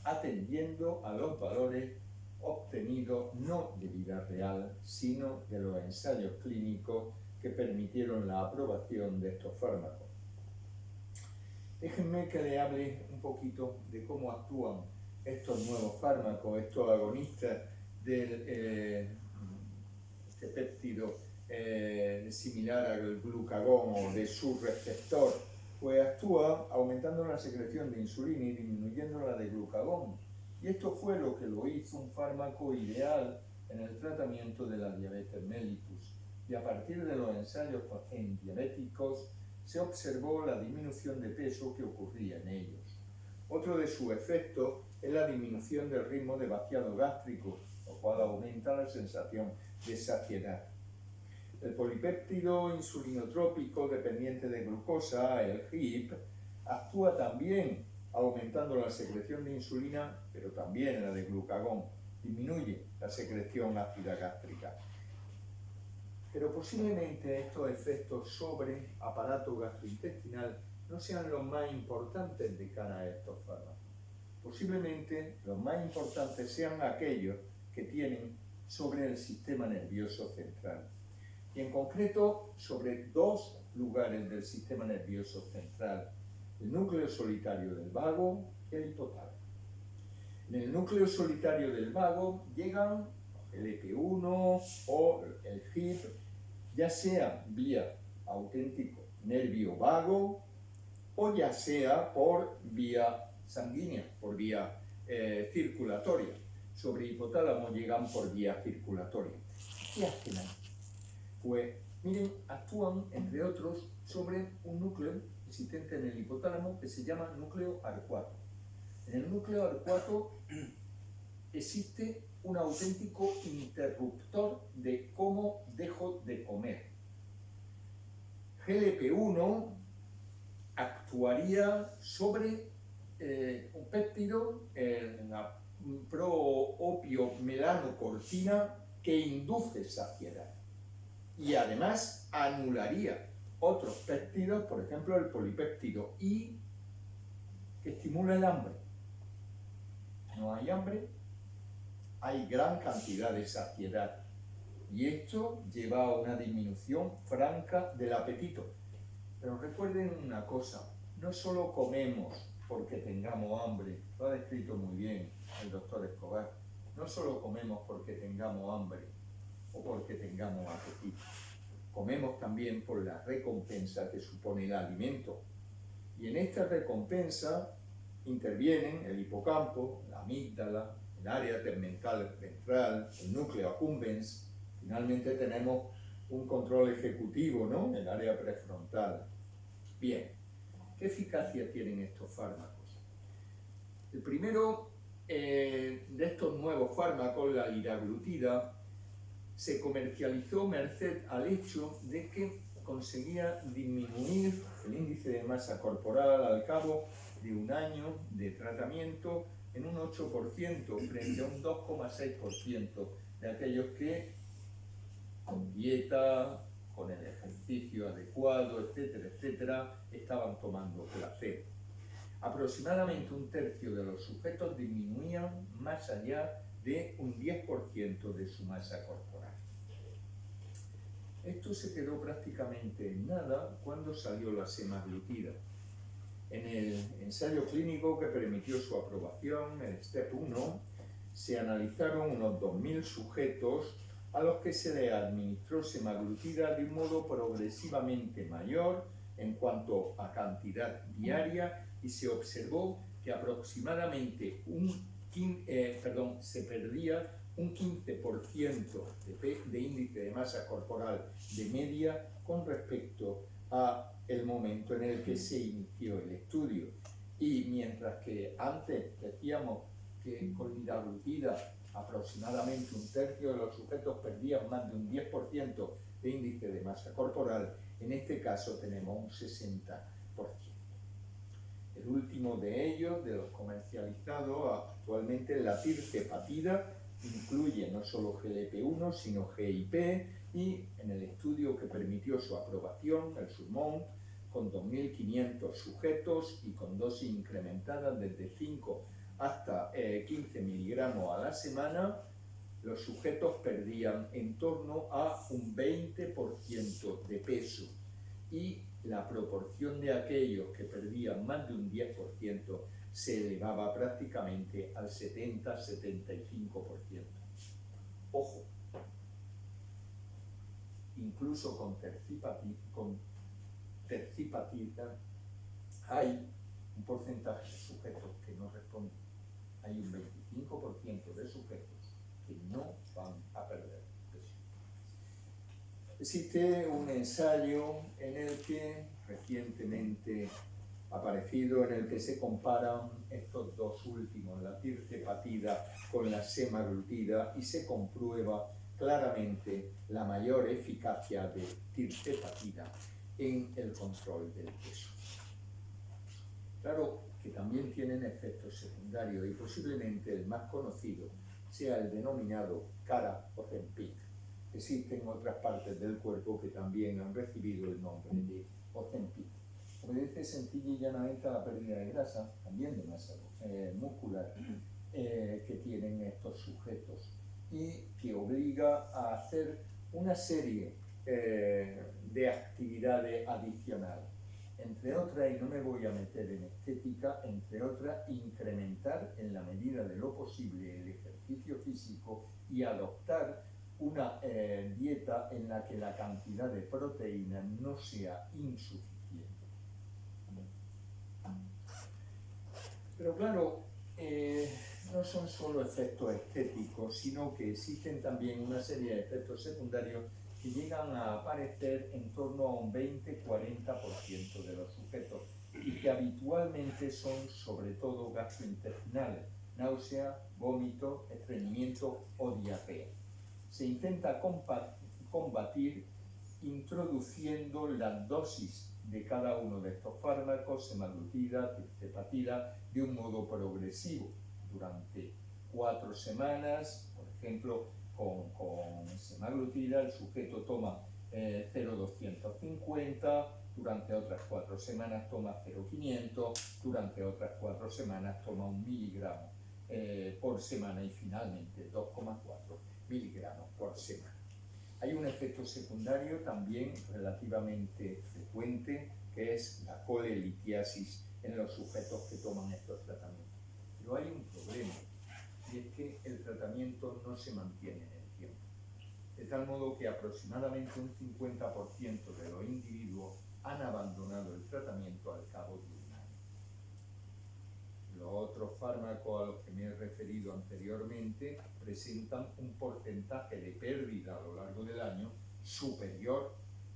S1: atendiendo a los valores obtenidos no de vida real, sino de los ensayos clínicos que permitieron la aprobación de estos fármacos. Déjenme que le hable un poquito de cómo actúan estos nuevos fármacos, estos agonistas del este péptido similar al glucagón o de su receptor, pues actúa aumentando la secreción de insulina y disminuyendo la de glucagón. Y esto fue lo que lo hizo un fármaco ideal en el tratamiento de la diabetes mellitus. Y a partir de los ensayos en diabéticos se observó la disminución de peso que ocurría en ellos. Otro de sus efectos es la disminución del ritmo de vaciado gástrico, lo cual aumenta la sensación de saciedad. El polipéptido insulinotrópico dependiente de glucosa, el GIP, actúa también aumentando la secreción de insulina, pero también la de glucagón. Disminuye la secreción ácida gástrica. Pero posiblemente estos efectos sobre aparato gastrointestinal no sean los más importantes de cara a estos fármacos. Posiblemente los más importantes sean aquellos que tienen sobre el sistema nervioso central. Y en concreto sobre dos lugares del sistema nervioso central: el núcleo solitario del vago y el hipotálamo. En el núcleo solitario del vago llegan el EP1 o el GIP, ya sea vía auténtico nervio vago o ya sea por vía sanguínea, por vía circulatoria. Sobre hipotálamo llegan por vía circulatoria. ¿Qué hacen ahí? Pues miren, actúan entre otros sobre un núcleo existente en el hipotálamo que se llama núcleo arcuato. En el núcleo arcuato existe un auténtico interruptor de cómo dejo de comer. GLP-1 actuaría sobre un péptido, la proopiomelanocortina, que induce saciedad. Y además anularía otros péptidos, por ejemplo el polipéptido I, que estimula el hambre. No hay hambre, hay gran cantidad de saciedad. Y esto lleva a una disminución franca del apetito. Pero recuerden una cosa, no solo comemos porque tengamos hambre, lo ha descrito muy bien el doctor Escobar, no solo comemos porque tengamos hambre o porque tengamos apetito. Comemos también por la recompensa que supone el alimento. Y en esta recompensa intervienen el hipocampo, la amígdala, el área tegmental ventral, el núcleo accumbens. Finalmente tenemos un control ejecutivo, ¿no? El área prefrontal. Bien, ¿qué eficacia tienen estos fármacos? El primero de estos nuevos fármacos, la liraglutida, se comercializó merced al hecho de que conseguía disminuir el índice de masa corporal al cabo de un año de tratamiento en un 8% frente a un 2,6% de aquellos que con dieta, con el ejercicio adecuado, etcétera, etcétera, estaban tomando placebo. Aproximadamente un tercio de los sujetos disminuían más allá de un 10% de su masa corporal. Esto se quedó prácticamente en nada cuando salió la semaglutida. En el ensayo clínico que permitió su aprobación, el STEP 1, se analizaron unos 2.000 sujetos a los que se les administró semaglutida de un modo progresivamente mayor en cuanto a cantidad diaria y se observó que aproximadamente se perdía un 15% de índice de masa corporal de media con respecto a el momento en el que se inició el estudio. Y mientras que antes decíamos que con liraglutida aproximadamente un tercio de los sujetos perdían más de un 10% de índice de masa corporal, en este caso tenemos un 60%. El último de ellos, de los comercializados actualmente, la tirzepatida, incluye no solo GLP-1 sino GIP, y en el estudio que permitió su aprobación, el SURMOUNT, con 2.500 sujetos y con dosis incrementadas desde 5 hasta 15 miligramos a la semana, los sujetos perdían en torno a un 20% de peso y la proporción de aquellos que perdían más de un 10% se elevaba prácticamente al 70-75%. Ojo, incluso con tercipatida hay un porcentaje de sujetos que no responden. Hay un 25% de sujetos que no van a perder peso. Existe un ensayo en el que recientemente aparecido en el que se comparan estos dos últimos, la tirzepatida con la semaglutida, y se comprueba claramente la mayor eficacia de tirzepatida en el control del peso. Claro que también tienen efectos secundarios y posiblemente el más conocido sea el denominado cara-Ozempic. Existen otras partes del cuerpo que también han recibido el nombre de Ozempic. Obedece sencilla y llanamente a la pérdida de grasa, también de masa muscular, que tienen estos sujetos y que obliga a hacer una serie de actividades adicionales. Entre otras, y no me voy a meter en estética, entre otras, incrementar en la medida de lo posible el ejercicio físico y adoptar una dieta en la que la cantidad de proteína no sea insuficiente. Pero claro, no son solo efectos estéticos, sino que existen también una serie de efectos secundarios que llegan a aparecer en torno a un 20-40% de los sujetos y que habitualmente son sobre todo gastrointestinales, náusea, vómito, estreñimiento o diarrea. Se intenta combatir introduciendo las dosis de cada uno de estos fármacos, semaglutida, tirzepatida, de un modo progresivo durante 4 semanas, por ejemplo. Con semaglutida el sujeto toma 0,250, durante otras 4 semanas toma 0,500, durante otras 4 semanas toma 1 miligramo por semana y finalmente 2,4 miligramos por semana. Hay un efecto secundario también relativamente frecuente que es la colelitiasis en los sujetos que toman estos tratamientos. Pero hay un problema. Y es que el tratamiento no se mantiene en el tiempo. De tal modo que aproximadamente un 50% de los individuos han abandonado el tratamiento al cabo de un año. Los otros fármacos a los que me he referido anteriormente presentan un porcentaje de pérdida a lo largo del año superior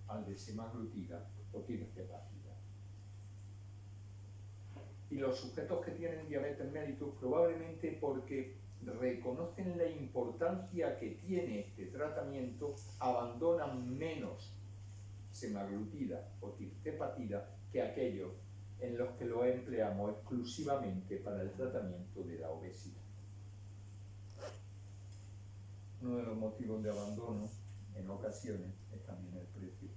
S1: al de semaglutida o tirzepatida. Y los sujetos que tienen diabetes mellitus, probablemente porque reconocen la importancia que tiene este tratamiento, abandonan menos semaglutida o tirzepatida que aquellos en los que lo empleamos exclusivamente para el tratamiento de la obesidad. Uno de los motivos de abandono en ocasiones es también el precio.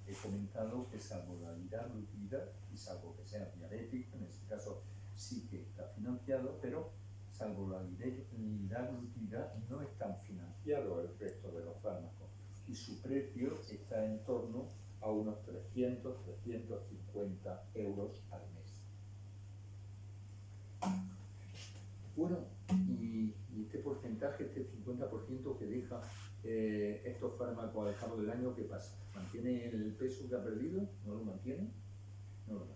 S1: He comentado que salvo la liraglutida, y salvo que sea diabético, en este caso sí que está financiado, pero salvo la liraglutida no están financiados el resto de los fármacos y su precio está en torno a unos 300-350 euros al mes. Bueno, y este porcentaje, este 50% que deja estos fármacos al cabo del año, ¿qué pasa? ¿Mantiene el peso que ha perdido? ¿No lo mantiene? No lo mantiene.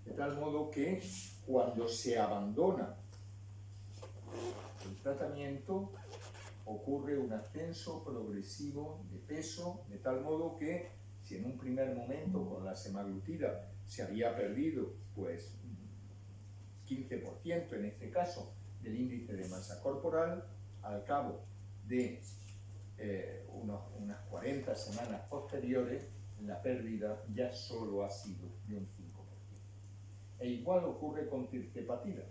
S1: De tal modo que cuando se abandona el tratamiento ocurre un ascenso progresivo de peso, de tal modo que si en un primer momento con la semaglutida se había perdido pues 15% en este caso del índice de masa corporal, al cabo de unas 40 semanas posteriores la pérdida ya solo ha sido de un 5%. E igual ocurre con tirzepatida.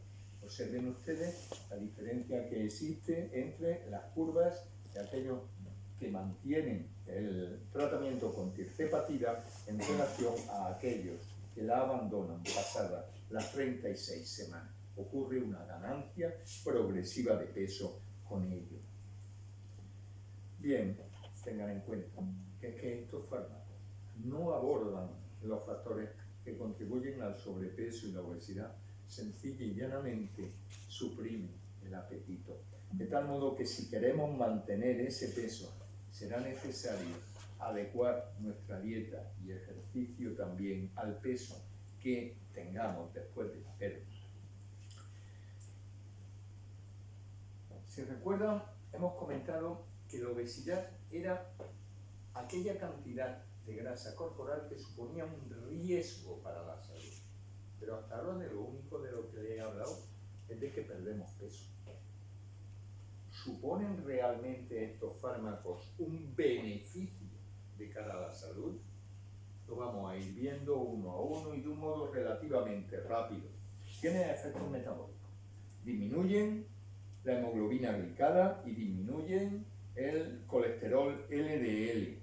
S1: Observen ustedes la diferencia que existe entre las curvas de aquellos que mantienen el tratamiento con tirzepatida en relación a aquellos que la abandonan pasadas las 36 semanas. Ocurre una ganancia progresiva de peso con ello. Bien, tengan en cuenta que estos fármacos no abordan los factores que contribuyen al sobrepeso y la obesidad, sencilla y llanamente suprimen el apetito. De tal modo que si queremos mantener ese peso, será necesario adecuar nuestra dieta y ejercicio también al peso que tengamos después de la pérdida. Si recuerdan, hemos comentado que la obesidad era aquella cantidad de grasa corporal que suponía un riesgo para la salud. Pero hasta ahora de lo único de lo que le he hablado es de que perdemos peso. ¿Suponen realmente estos fármacos un beneficio de cara a la salud? Lo vamos a ir viendo uno a uno y de un modo relativamente rápido. Tienen efectos metabólicos. Disminuyen la hemoglobina glicada y disminuyen el colesterol LDL.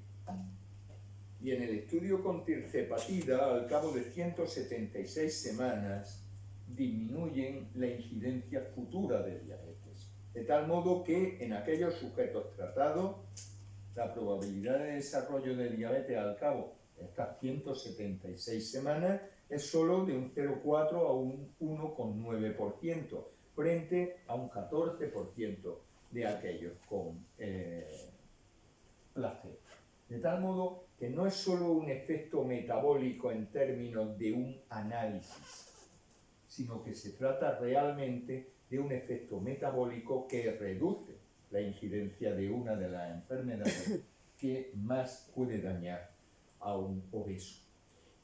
S1: Y en el estudio con tirzepatida, al cabo de 176 semanas, disminuyen la incidencia futura de diabetes. De tal modo que en aquellos sujetos tratados, la probabilidad de desarrollo de diabetes al cabo de estas 176 semanas es solo de un 0,4 a un 1,9%, frente a un 14% de aquellos con placebo. De tal modo que no es solo un efecto metabólico en términos de un análisis, sino que se trata realmente de un efecto metabólico que reduce la incidencia de una de las enfermedades que más puede dañar a un obeso.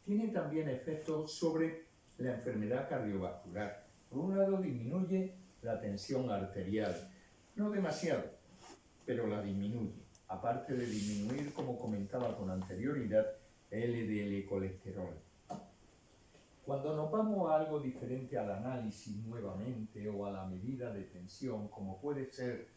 S1: Tiene también efectos sobre la enfermedad cardiovascular. Por un lado, disminuye la tensión arterial, no demasiado, pero la disminuye. Aparte de disminuir, como comentaba con anterioridad, el LDL colesterol. Cuando nos vamos a algo diferente al análisis nuevamente o a la medida de tensión, como puede ser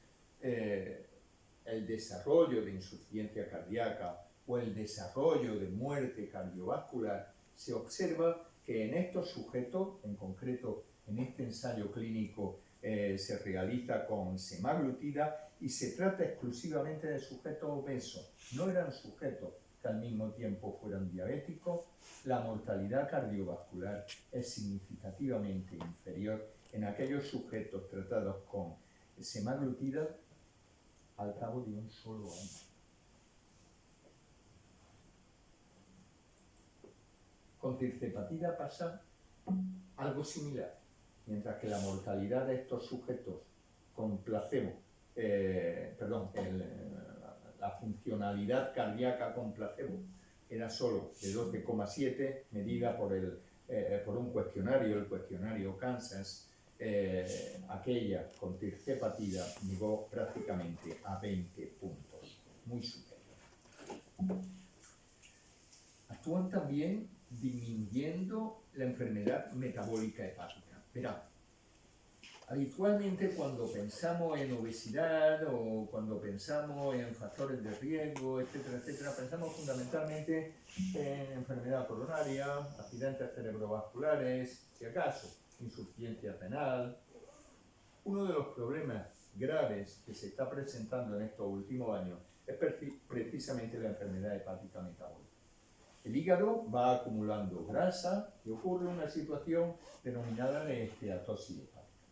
S1: el desarrollo de insuficiencia cardíaca o el desarrollo de muerte cardiovascular, se observa que en estos sujetos, en concreto en este ensayo clínico, se realiza con semaglutida y se trata exclusivamente de sujetos obesos. No eran sujetos que al mismo tiempo fueran diabéticos. La mortalidad cardiovascular es significativamente inferior en aquellos sujetos tratados con semaglutida al cabo de un solo año. Con tirzepatida pasa algo similar. mientras que la mortalidad de estos sujetos con placebo, la funcionalidad cardíaca con placebo era solo de 12,7, medida por un cuestionario, el cuestionario Kansas. Aquella con tirzepatida llegó prácticamente a 20 puntos, muy superior. Actúan también disminuyendo la enfermedad metabólica hepática. Verá, habitualmente cuando pensamos en obesidad o cuando pensamos en factores de riesgo, etcétera, etcétera, pensamos fundamentalmente en enfermedad coronaria, accidentes cerebrovasculares, si acaso, insuficiencia renal. Uno de los problemas graves que se está presentando en estos últimos años es precisamente la enfermedad hepática metabólica. El hígado va acumulando grasa y ocurre una situación denominada de esteatosis hepática.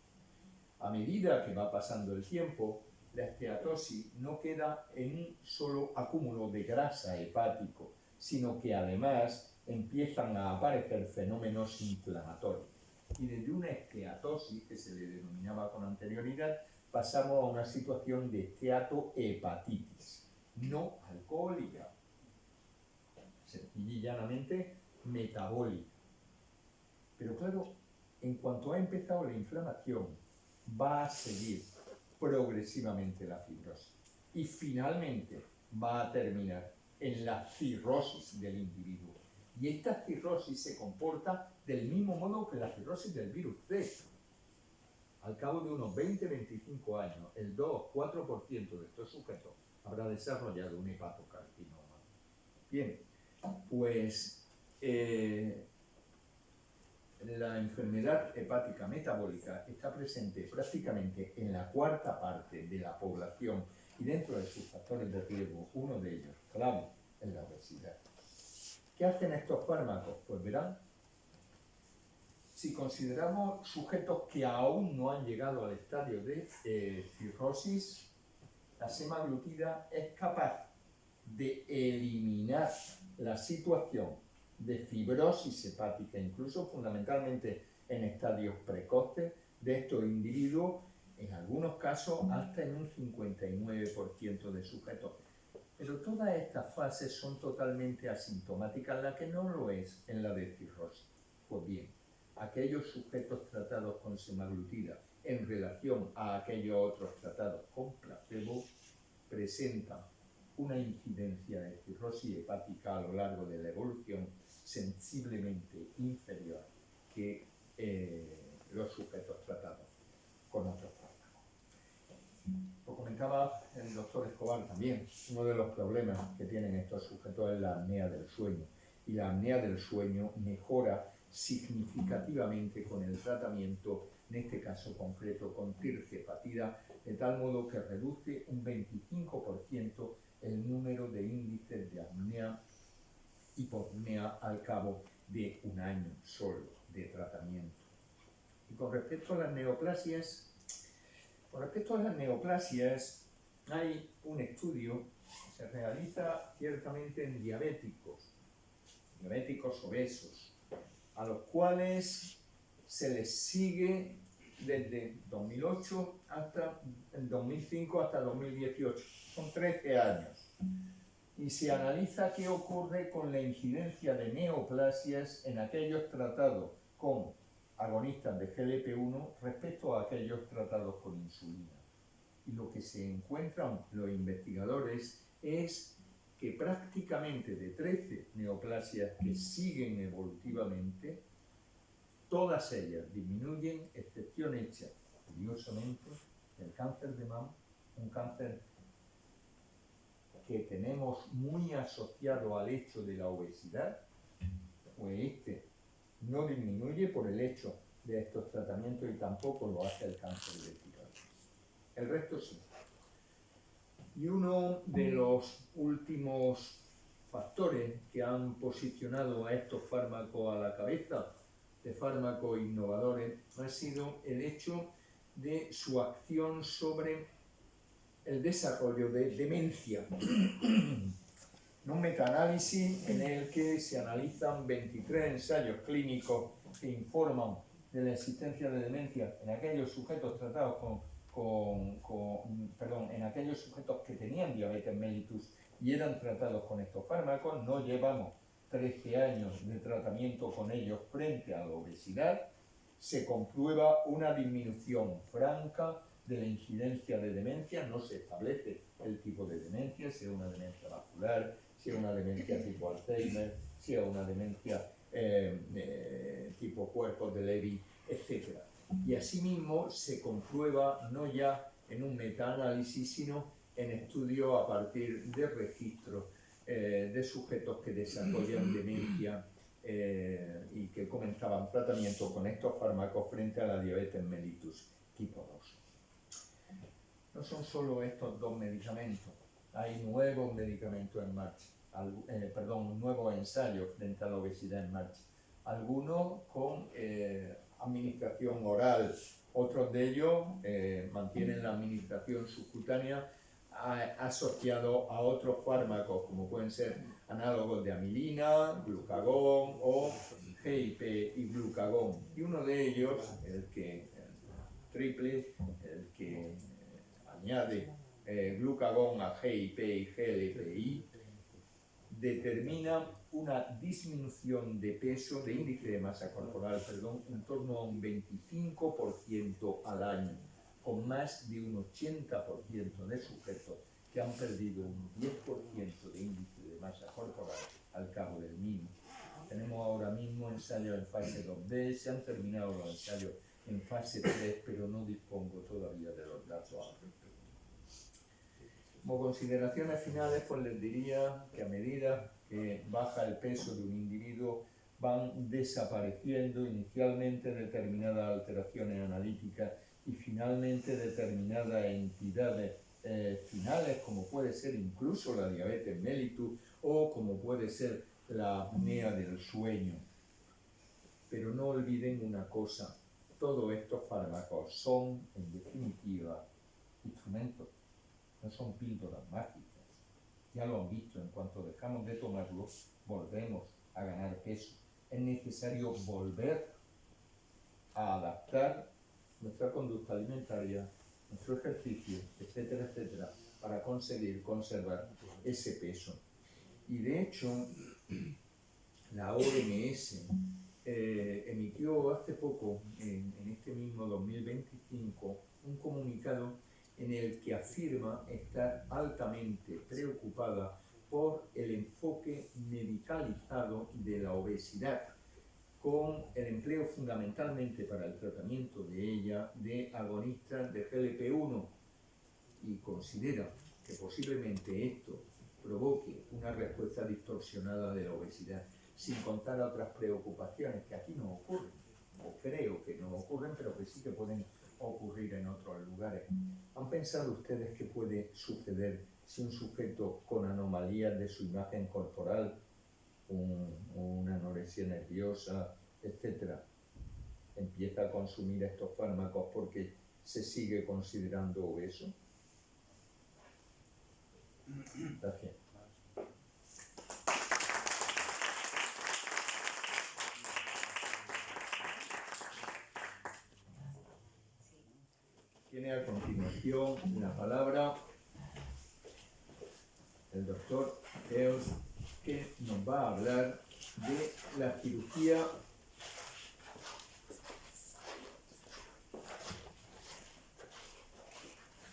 S1: A medida que va pasando el tiempo, la esteatosis no queda en un solo acúmulo de grasa hepático, sino que además empiezan a aparecer fenómenos inflamatorios. Y desde una esteatosis, que se le denominaba con anterioridad, pasamos a una situación de esteatohepatitis, no alcohólica, sencilla y llanamente metabólica. Pero claro, en cuanto ha empezado la inflamación, va a seguir progresivamente la fibrosis y finalmente va a terminar en la cirrosis del individuo. Y esta cirrosis se comporta del mismo modo que la cirrosis del virus C. Al cabo de unos 20-25 años, el 2-4% de estos sujetos habrá desarrollado un hepatocarcinoma. Bien, pues la enfermedad hepática metabólica está presente prácticamente en la cuarta parte de la población y dentro de sus factores de riesgo, uno de ellos, clave, es la obesidad. ¿Qué hacen estos fármacos? Pues verán, si consideramos sujetos que aún no han llegado al estadio de cirrosis, la semaglutida es capaz de eliminar la situación de fibrosis hepática, incluso fundamentalmente en estadios precoces de estos individuos, en algunos casos hasta en un 59% de sujetos. Pero todas estas fases son totalmente asintomáticas, la que no lo es en la de cirrosis. Pues bien, aquellos sujetos tratados con semaglutida en relación a aquellos otros tratados con placebo presentan una incidencia de cirrosis hepática a lo largo de la evolución sensiblemente inferior que los sujetos tratados con otros fármacos. Lo comentaba el doctor Escobar también, uno de los problemas que tienen estos sujetos es la apnea del sueño, y la apnea del sueño mejora significativamente con el tratamiento, en este caso concreto con tirzepatida, de tal modo que reduce un 25% el número de índices de apnea, hipopnea al cabo de un año solo de tratamiento. Y con respecto a las neoplasias, hay un estudio que se realiza ciertamente en diabéticos obesos, a los cuales se les sigue desde 2008 hasta 2005 hasta 2018. Son 13 años. Y se analiza qué ocurre con la incidencia de neoplasias en aquellos tratados con agonistas de GLP-1 respecto a aquellos tratados con insulina. Y lo que se encuentran los investigadores es que prácticamente de 13 neoplasias que siguen evolutivamente, todas ellas disminuyen, excepción hecha, curiosamente, del cáncer de mama, un cáncer que tenemos muy asociado al hecho de la obesidad, pues este no disminuye por el hecho de estos tratamientos y tampoco lo hace el cáncer de tiroides. El resto sí. Y uno de los últimos factores que han posicionado a estos fármacos a la cabeza de fármacos innovadores ha sido el hecho de su acción sobre el desarrollo de demencia. Un metaanálisis en el que se analizan 23 ensayos clínicos que informan de la existencia de demencia en aquellos sujetos tratados en aquellos sujetos que tenían diabetes mellitus y eran tratados con estos fármacos. No llevamos 13 años de tratamiento con ellos frente a la obesidad. Se comprueba una disminución franca de la incidencia de demencia. No se establece el tipo de demencia, sea una demencia vascular, sea una demencia tipo Alzheimer, sea una demencia tipo cuerpos de Levy, etc. Y asimismo se comprueba no ya en un metaanálisis, sino en estudios a partir de registros de sujetos que desarrollan demencia y que comenzaban tratamiento con estos fármacos frente a la diabetes mellitus tipo 2. No son solo estos dos medicamentos, hay nuevos medicamentos en marcha, nuevos ensayos frente a la obesidad en marcha. Algunos con administración oral, otros de ellos mantienen la administración subcutánea asociado a otros fármacos, como pueden ser análogos de amilina, glucagón o GIP y glucagón. Y uno de ellos, el triple, el que añade glucagón a GIP y GLPI, determina una disminución de peso, de índice de masa corporal, en torno a un 25% al año, con más de un 80% de sujetos que han perdido un 10% de índice de masa corporal al cabo del mismo. Tenemos ahora mismo ensayos en fase 2B, se han terminado los ensayos en fase 3, pero no dispongo todavía de los datos al respecto. Como consideraciones finales, pues les diría que a medida que baja el peso de un individuo van desapareciendo inicialmente determinadas alteraciones analíticas y finalmente determinadas entidades finales, como puede ser incluso la diabetes mellitus o como puede ser la apnea del sueño. Pero no olviden una cosa, todos estos fármacos son, en definitiva, instrumentos. No son píldoras mágicas. Ya lo han visto, en cuanto dejamos de tomarlos, volvemos a ganar peso. Es necesario volver a adaptar nuestra conducta alimentaria, nuestro ejercicio, etcétera, etcétera, para conseguir conservar ese peso. Y de hecho, la OMS emitió hace poco, en este mismo 2025, un comunicado en el que afirma estar altamente preocupada por el enfoque medicalizado de la obesidad, con el empleo fundamentalmente para el tratamiento de ella de agonistas de GLP-1, y considera que posiblemente esto provoque una respuesta distorsionada de la obesidad, sin contar otras preocupaciones que aquí no ocurren, o creo que no ocurren, pero que sí que pueden ocurrir en otros lugares. ¿Han pensado ustedes qué puede suceder si un sujeto con anomalías de su imagen corporal, una anorexia nerviosa, etcétera, empieza a consumir estos fármacos porque se sigue considerando obeso? Gracias. Tiene a continuación la palabra el doctor Eos, que nos va a hablar de la cirugía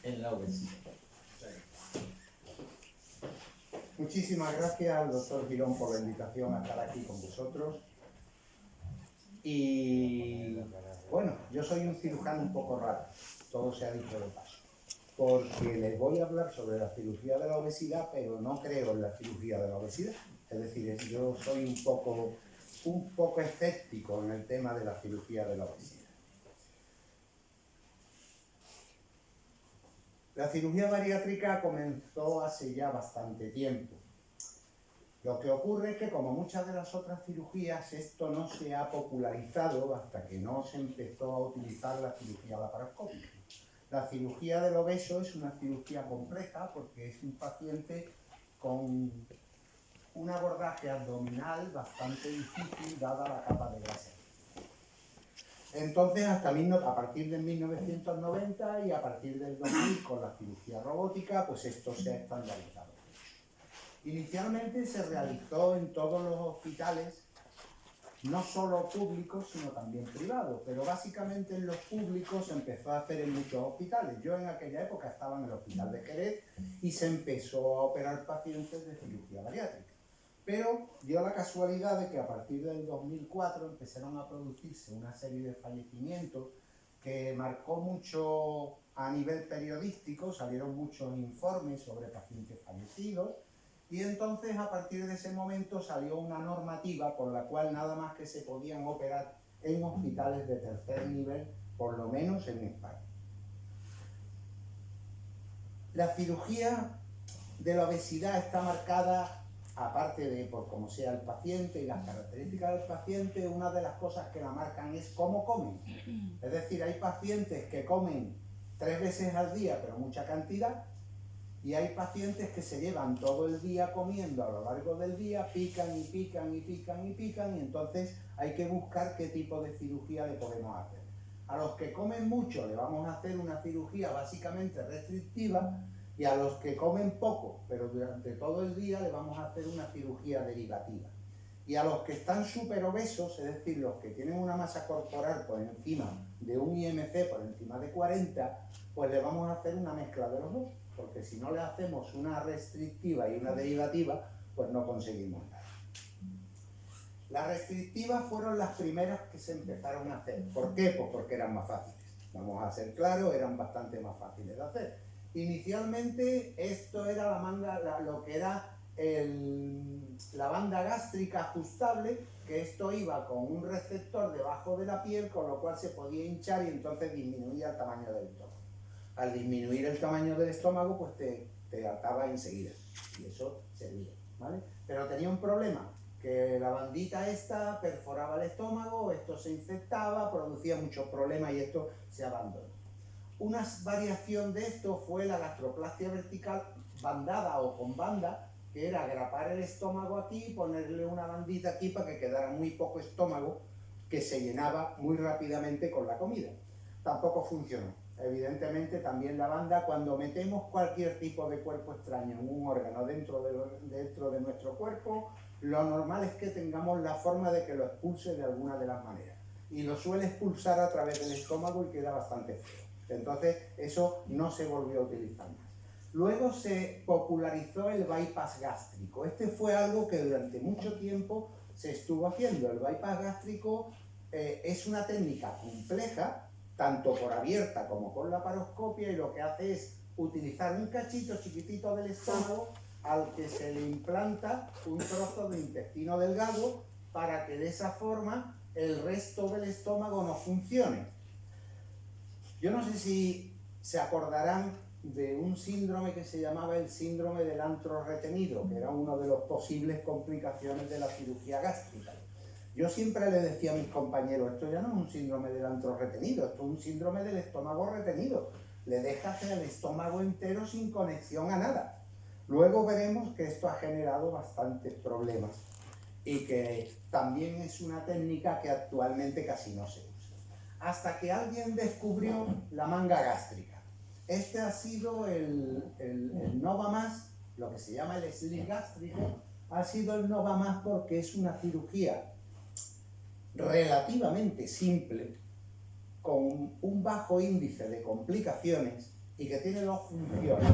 S1: en la obesidad.
S3: Muchísimas gracias al doctor Girón por la invitación a estar aquí con vosotros. Y bueno, yo soy un cirujano un poco raro, todo se ha dicho de paso, porque les voy a hablar sobre la cirugía de la obesidad, pero no creo en la cirugía de la obesidad. Es decir, yo soy un poco escéptico en el tema de la cirugía de la obesidad. La cirugía bariátrica comenzó hace ya bastante tiempo. Lo que ocurre es que, como muchas de las otras cirugías, esto no se ha popularizado hasta que no se empezó a utilizar la cirugía laparoscópica. La cirugía del obeso es una cirugía compleja porque es un paciente con un abordaje abdominal bastante difícil dada la capa de grasa. Entonces, a partir de 1990 y a partir del 2000 con la cirugía robótica, pues esto se ha estandarizado. Inicialmente se realizó en todos los hospitales, no solo públicos, sino también privados, pero básicamente en los públicos se empezó a hacer en muchos hospitales. Yo en aquella época estaba en el hospital de Jerez y se empezó a operar pacientes de cirugía bariátrica. Pero dio la casualidad de que a partir del 2004 empezaron a producirse una serie de fallecimientos que marcó mucho a nivel periodístico, salieron muchos informes sobre pacientes fallecidos, y entonces a partir de ese momento salió una normativa por la cual nada más que se podían operar en hospitales de tercer nivel, por lo menos en España. La cirugía de la obesidad está marcada, aparte de por cómo sea el paciente y las características del paciente, una de las cosas que la marcan es cómo comen. Es decir, hay pacientes que comen 3 veces al día, pero mucha cantidad, y hay pacientes que se llevan todo el día comiendo a lo largo del día, pican y pican y pican y pican, y entonces hay que buscar qué tipo de cirugía le podemos hacer. A los que comen mucho le vamos a hacer una cirugía básicamente restrictiva, y a los que comen poco, pero durante todo el día, le vamos a hacer una cirugía derivativa. Y a los que están súper obesos, es decir, los que tienen una masa corporal por encima de un IMC por encima de 40, pues le vamos a hacer una mezcla de los dos, porque si no le hacemos una restrictiva y una derivativa, pues no conseguimos nada. Las restrictivas fueron las primeras que se empezaron a hacer. ¿Por qué? Pues porque eran más fáciles. Vamos a ser claros, eran bastante más fáciles de hacer. Inicialmente esto era la manga, lo que era la banda gástrica ajustable, que esto iba con un receptor debajo de la piel, con lo cual se podía hinchar y entonces disminuía el tamaño del estómago. Al disminuir el tamaño del estómago, pues te ataba enseguida, y eso servía, ¿vale? Pero tenía un problema, que la bandita esta perforaba el estómago, esto se infectaba, producía muchos problemas y esto se abandonó. Una variación de esto fue la gastroplastia vertical bandada o con banda, que era agrapar el estómago aquí y ponerle una bandita aquí para que quedara muy poco estómago, que se llenaba muy rápidamente con la comida. Tampoco funcionó. Evidentemente también la banda, cuando metemos cualquier tipo de cuerpo extraño en un órgano dentro de nuestro cuerpo, lo normal es que tengamos la forma de que lo expulse de alguna de las maneras. Y lo suele expulsar a través del estómago y queda bastante feo. Entonces eso no se volvió a utilizar más. Luego se popularizó el bypass gástrico. Este fue algo que durante mucho tiempo se estuvo haciendo. El bypass gástrico es una técnica compleja, tanto por abierta como con laparoscopia, y lo que hace es utilizar un cachito chiquitito del estómago al que se le implanta un trozo de intestino delgado para que de esa forma el resto del estómago no funcione. Yo no sé si se acordarán de un síndrome que se llamaba el síndrome del antro retenido, que era una de las posibles complicaciones de la cirugía gástrica. Yo siempre le decía a mis compañeros, esto ya no es un síndrome del antro retenido, esto es un síndrome del estómago retenido. Le dejas el estómago entero sin conexión a nada. Luego veremos que esto ha generado bastantes problemas y que también es una técnica que actualmente casi no se usa. Hasta que alguien descubrió la manga gástrica. Este ha sido el Nova Más, lo que se llama el sleeve gástrico, ha sido el Nova Más porque es una cirugía relativamente simple, con un bajo índice de complicaciones y que tiene dos funciones.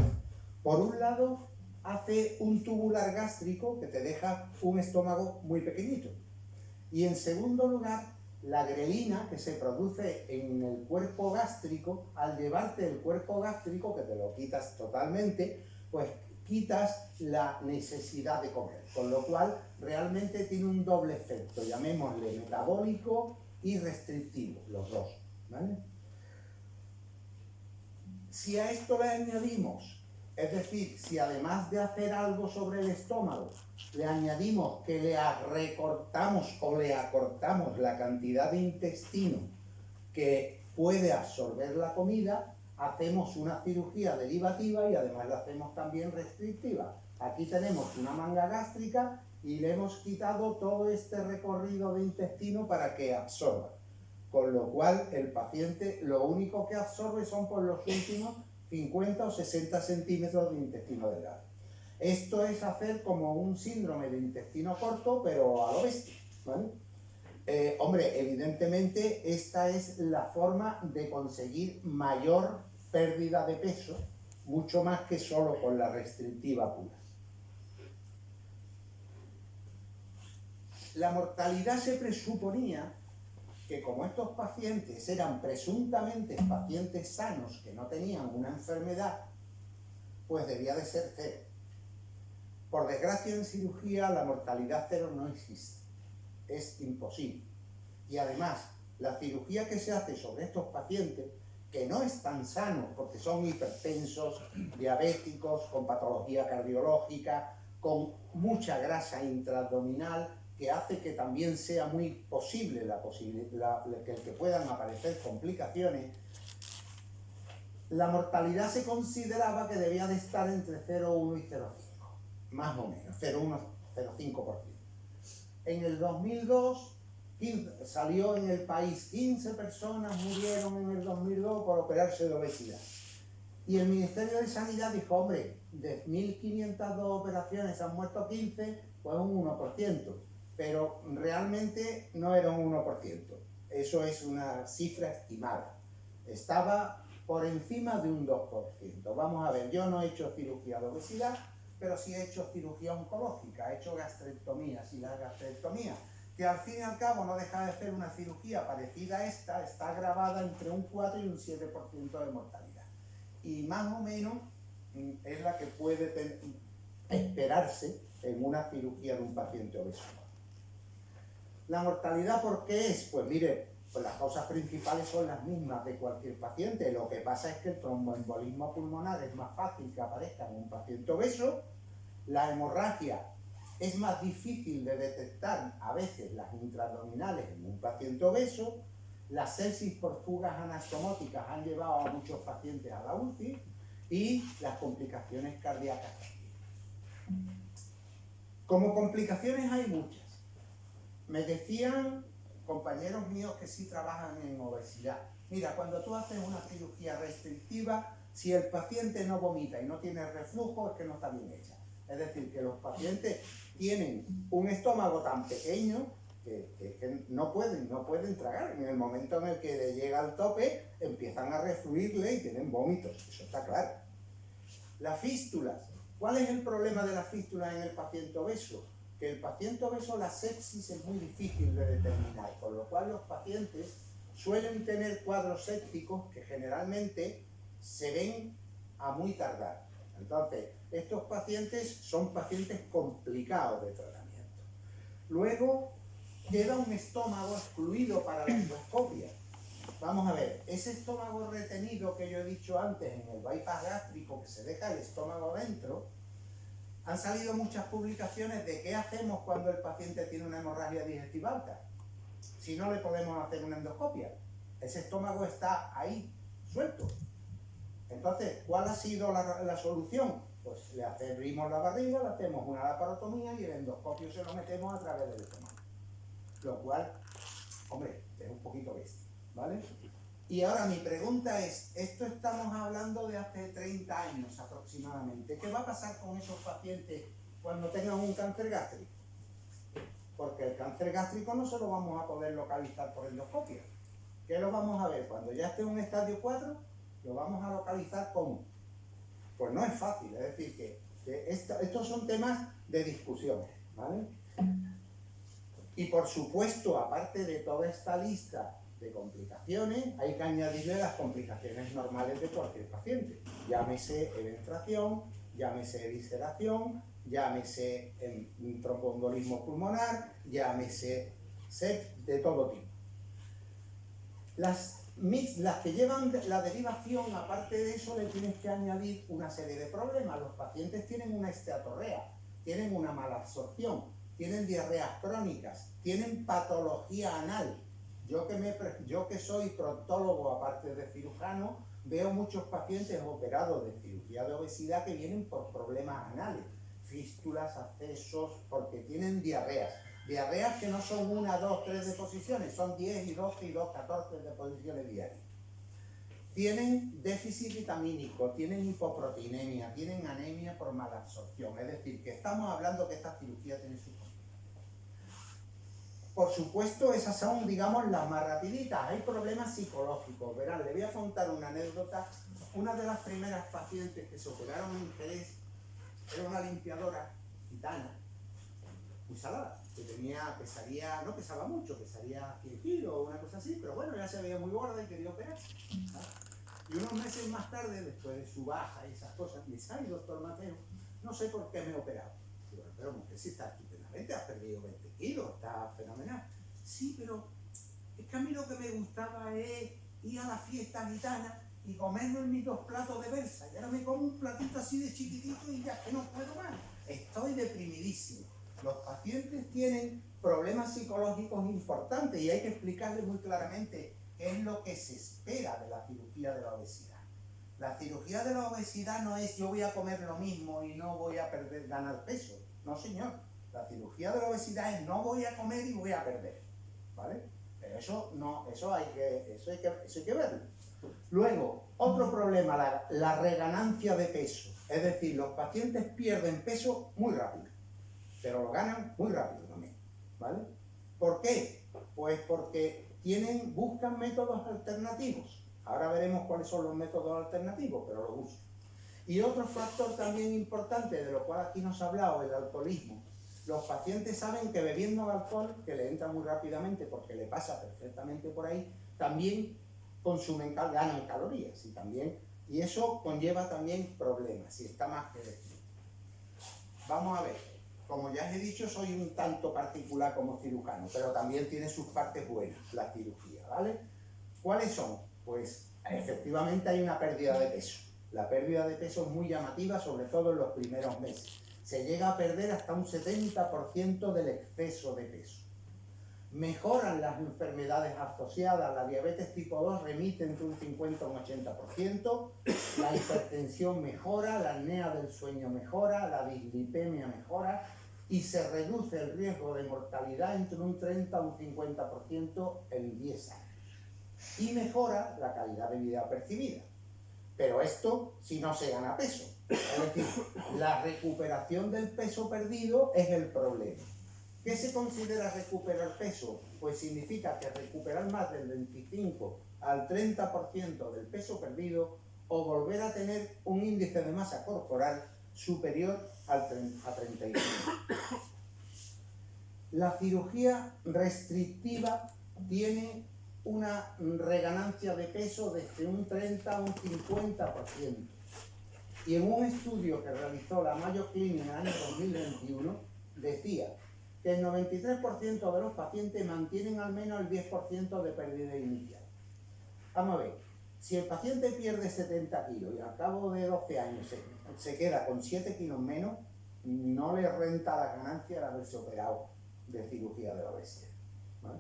S3: Por un lado, hace un tubular gástrico que te deja un estómago muy pequeñito. Y en segundo lugar, la grelina que se produce en el cuerpo gástrico, al llevarte el cuerpo gástrico, que te lo quitas totalmente, pues quitas la necesidad de comer, con lo cual realmente tiene un doble efecto, llamémosle metabólico y restrictivo, los dos, ¿vale? Si a esto le añadimos, es decir, si además de hacer algo sobre el estómago, le añadimos que le recortamos o le acortamos la cantidad de intestino que puede absorber la comida, hacemos una cirugía derivativa y además la hacemos también restrictiva. Aquí tenemos una manga gástrica y le hemos quitado todo este recorrido de intestino para que absorba. con lo cual el paciente lo único que absorbe son por los últimos 50 o 60 centímetros de intestino delgado. Esto es hacer como un síndrome de intestino corto, pero a lo bestia, ¿vale? Hombre, evidentemente esta es la forma de conseguir mayor pérdida de peso, mucho más que solo con la restrictiva pura. La mortalidad se presuponía que como estos pacientes eran presuntamente pacientes sanos que no tenían una enfermedad, pues debía de ser cero. Por desgracia en cirugía la mortalidad cero no existe, es imposible. Y además, la cirugía que se hace sobre estos pacientes, que no están sanos porque son hipertensos, diabéticos, con patología cardiológica, con mucha grasa intraabdominal, que hace que también sea muy posible que puedan aparecer complicaciones, la mortalidad se consideraba que debía de estar entre 0,1 y 0,5, más o menos, 0,1, 0,5%. En el 2002 salió en el país 15 personas murieron en el 2002 por operarse de obesidad. Y el Ministerio de Sanidad dijo, hombre, de 1.502 operaciones han muerto 15, pues un 1%. Pero realmente no era un 1%. Eso es una cifra estimada. Estaba por encima de un 2%. Vamos a ver, yo no he hecho cirugía de obesidad, pero sí he hecho cirugía oncológica, he hecho gastrectomías. Y la gastrectomía, que al fin y al cabo no deja de ser una cirugía parecida a esta, está grabada entre un 4 y un 7% de mortalidad. Y más o menos es la que puede esperarse en una cirugía de un paciente obeso. ¿La mortalidad por qué es? Pues mire, pues las causas principales son las mismas de cualquier paciente. Lo que pasa es que el tromboembolismo pulmonar es más fácil que aparezca en un paciente obeso. La hemorragia es más difícil de detectar a veces las intraabdominales en un paciente obeso. Las sepsis por fugas anastomóticas han llevado a muchos pacientes a la UCI y las complicaciones cardíacas también. Como complicaciones hay muchas. Me decían compañeros míos que sí trabajan en obesidad. Mira, cuando tú haces una cirugía restrictiva, si el paciente no vomita y no tiene reflujo, es que no está bien hecha. Es decir, que los pacientes tienen un estómago tan pequeño que no pueden tragar. En el momento en el que le llega al tope, empiezan a refluirle y tienen vómitos. Eso está claro. Las fístulas. ¿Cuál es el problema de las fístulas en el paciente obeso? Que el paciente obeso, la sepsis es muy difícil de determinar, por lo cual los pacientes suelen tener cuadros sépticos que generalmente se ven a muy tardar. Entonces, estos pacientes son pacientes complicados de tratamiento. Luego, queda un estómago excluido para la endoscopia. Vamos a ver, ese estómago retenido que yo he dicho antes en el bypass gástrico, que se deja el estómago dentro, han salido muchas publicaciones de qué hacemos cuando el paciente tiene una hemorragia digestiva alta. Si no le podemos hacer una endoscopia, ese estómago está ahí, suelto. Entonces, ¿cuál ha sido la solución? Pues le abrimos la barriga, le hacemos una laparotomía y el endoscopio se lo metemos a través del estómago. Lo cual, hombre, es un poquito bestia, ¿vale? Y ahora mi pregunta es, esto estamos hablando de hace 30 años aproximadamente. ¿Qué va a pasar con esos pacientes cuando tengan un cáncer gástrico? Porque el cáncer gástrico no se lo vamos a poder localizar por endoscopia. ¿Qué lo vamos a ver? Cuando ya esté en un estadio 4, lo vamos a localizar ¿cómo? Pues no es fácil, es decir, que estos son temas de discusión, ¿vale? Y por supuesto, aparte de toda esta lista de complicaciones, hay que añadirle las complicaciones normales de cualquier paciente. Llámese eventración, llámese evisceración, llámese tromboembolismo pulmonar, llámese sepsis de todo tipo. Las que llevan la derivación, aparte de eso, le tienes que añadir una serie de problemas. Los pacientes tienen una esteatorrea, tienen una mala absorción, tienen diarreas crónicas, tienen patología anal. Yo que soy proctólogo, aparte de cirujano, veo muchos pacientes operados de cirugía de obesidad que vienen por problemas anales, fístulas, abscesos, porque tienen diarreas. Diarreas que no son 1, 2, 3 deposiciones, son 10 y 12 y 2, 14 deposiciones diarias. Tienen déficit vitamínico, tienen hipoproteinemia, tienen anemia por malabsorción. Es decir, que estamos hablando que esta cirugía tiene sus complicaciones. Por supuesto, esas son, digamos, las más rapiditas. Hay problemas psicológicos. Verán, le voy a contar una anécdota. Una de las primeras pacientes que se operaron en Jerez era una limpiadora gitana, muy salada, que pesaría, no pesaba mucho, pesaría 100 kilos o una cosa así, pero bueno, ya se veía muy gorda y quería operarse. Y unos meses más tarde, después de su baja y esas cosas, me dice: ay, doctor Mateo, no sé por qué me he operado. Digo: pero mujer, si estás estupendamente, has perdido 20 kilos, está fenomenal. Sí, pero es que a mí lo que me gustaba es ir a la fiesta gitana y comerme mis 2 platos de Versa. Y ahora me como un platito así de chiquitito y ya que no puedo más. Estoy deprimidísimo. Los pacientes tienen problemas psicológicos importantes y hay que explicarles muy claramente qué es lo que se espera de la cirugía de la obesidad. La cirugía de la obesidad no es yo voy a comer lo mismo y no voy a ganar peso. No, señor. La cirugía de la obesidad es no voy a comer y voy a perder. ¿Vale? Pero eso hay que verlo. Luego, otro problema, la reganancia de peso. Es decir, los pacientes pierden peso muy rápido, pero lo ganan muy rápido también, ¿vale? ¿Por qué? Pues porque buscan métodos alternativos. Ahora veremos cuáles son los métodos alternativos, pero los buscan. Y otro factor también importante, de lo cual aquí nos ha hablado, el alcoholismo. Los pacientes saben que bebiendo alcohol, que le entra muy rápidamente porque le pasa perfectamente por ahí, también ganan calorías y eso conlleva también problemas y está más que decir. Vamos a ver, como ya os he dicho, soy un tanto particular como cirujano, pero también tiene sus partes buenas la cirugía, ¿vale? ¿Cuáles son? Pues efectivamente hay una pérdida de peso. La pérdida de peso es muy llamativa, sobre todo en los primeros meses. Se llega a perder hasta un 70% del exceso de peso. Mejoran las enfermedades asociadas, la diabetes tipo 2 remite entre un 50 y un 80%, la hipertensión mejora, la apnea del sueño mejora, la dislipemia mejora y se reduce el riesgo de mortalidad entre un 30 y un 50% en 10 años. Y mejora la calidad de vida percibida. Pero esto si no se gana peso. Es decir, la recuperación del peso perdido es el problema. ¿Qué se considera recuperar peso? Pues significa que recuperar más del 25 al 30% del peso perdido o volver a tener un índice de masa corporal superior a 35. La cirugía restrictiva tiene una reganancia de peso desde un 30 a un 50%. Y en un estudio que realizó la Mayo Clinic en el año 2021, decía que el 93% de los pacientes mantienen al menos el 10% de pérdida inicial. Vamos a ver, si el paciente pierde 70 kilos y al cabo de 12 años se queda con 7 kilos menos, no le renta la ganancia de haberse operado de cirugía de la obesidad, ¿vale?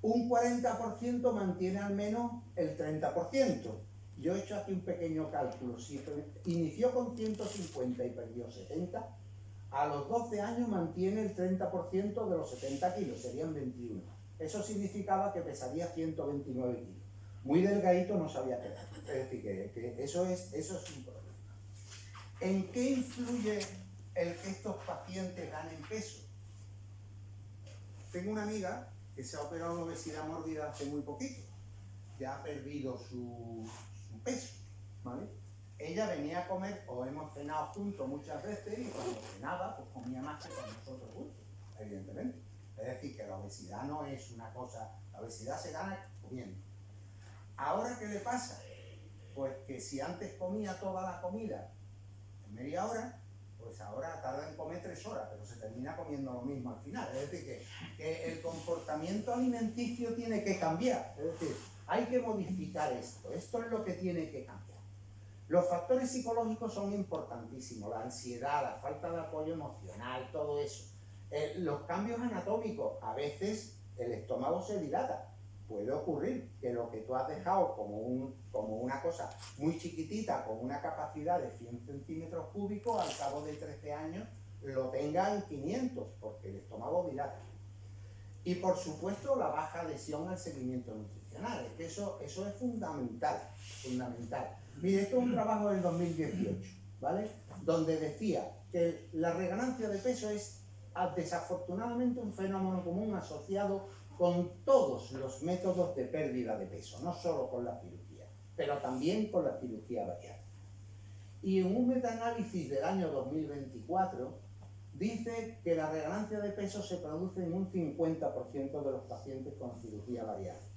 S3: Un 40% mantiene al menos el 30%. Yo he hecho aquí un pequeño cálculo. Si inició con 150 y perdió 70, a los 12 años mantiene el 30% de los 70 kilos, serían 21. Eso significaba que pesaría 129 kilos. Muy delgadito no sabía quedar. Es decir, que eso es un problema. ¿En qué influye el que estos pacientes ganen peso? Tengo una amiga que se ha operado de obesidad mórbida hace muy poquito. Ya ha perdido su peso, ¿vale? Ella venía a comer, o hemos cenado juntos muchas veces, y cuando cenaba, pues comía más que con nosotros juntos, evidentemente. Es decir, que la obesidad no es una cosa, la obesidad se gana comiendo. ¿Ahora qué le pasa? Pues que si antes comía toda la comida en media hora, pues ahora tarda en comer 3 horas, pero se termina comiendo lo mismo al final. Es decir, que el comportamiento alimenticio tiene que cambiar. Es decir, hay que modificar esto. Esto es lo que tiene que cambiar. Los factores psicológicos son importantísimos. La ansiedad, la falta de apoyo emocional, todo eso. Los cambios anatómicos. A veces el estómago se dilata. Puede ocurrir que lo que tú has dejado como una cosa muy chiquitita, con una capacidad de 100 centímetros cúbicos, al cabo de 13 años lo tenga en 500, porque el estómago dilata. Y por supuesto la baja adhesión al seguimiento nutricional, es que eso es fundamental, fundamental. Mire, esto es un trabajo del 2018, ¿vale? Donde decía que la reganancia de peso es desafortunadamente un fenómeno común asociado con todos los métodos de pérdida de peso, no solo con la cirugía, pero también con la cirugía bariátrica. Y en un metaanálisis del año 2024 dice que la reganancia de peso se produce en un 50% de los pacientes con cirugía bariátrica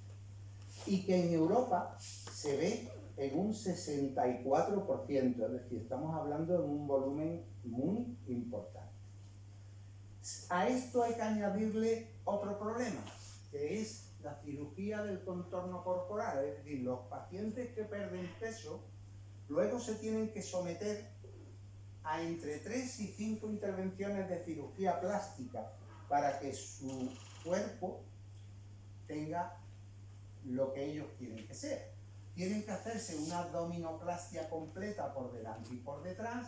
S3: y que en Europa se ve en un 64%, es decir, estamos hablando de un volumen muy importante. A esto hay que añadirle otro problema, que es la cirugía del contorno corporal, es decir, los pacientes que pierden peso luego se tienen que someter a entre 3 y 5 intervenciones de cirugía plástica para que su cuerpo tenga lo que ellos quieren que sea. Tienen que hacerse una abdominoplastia completa por delante y por detrás,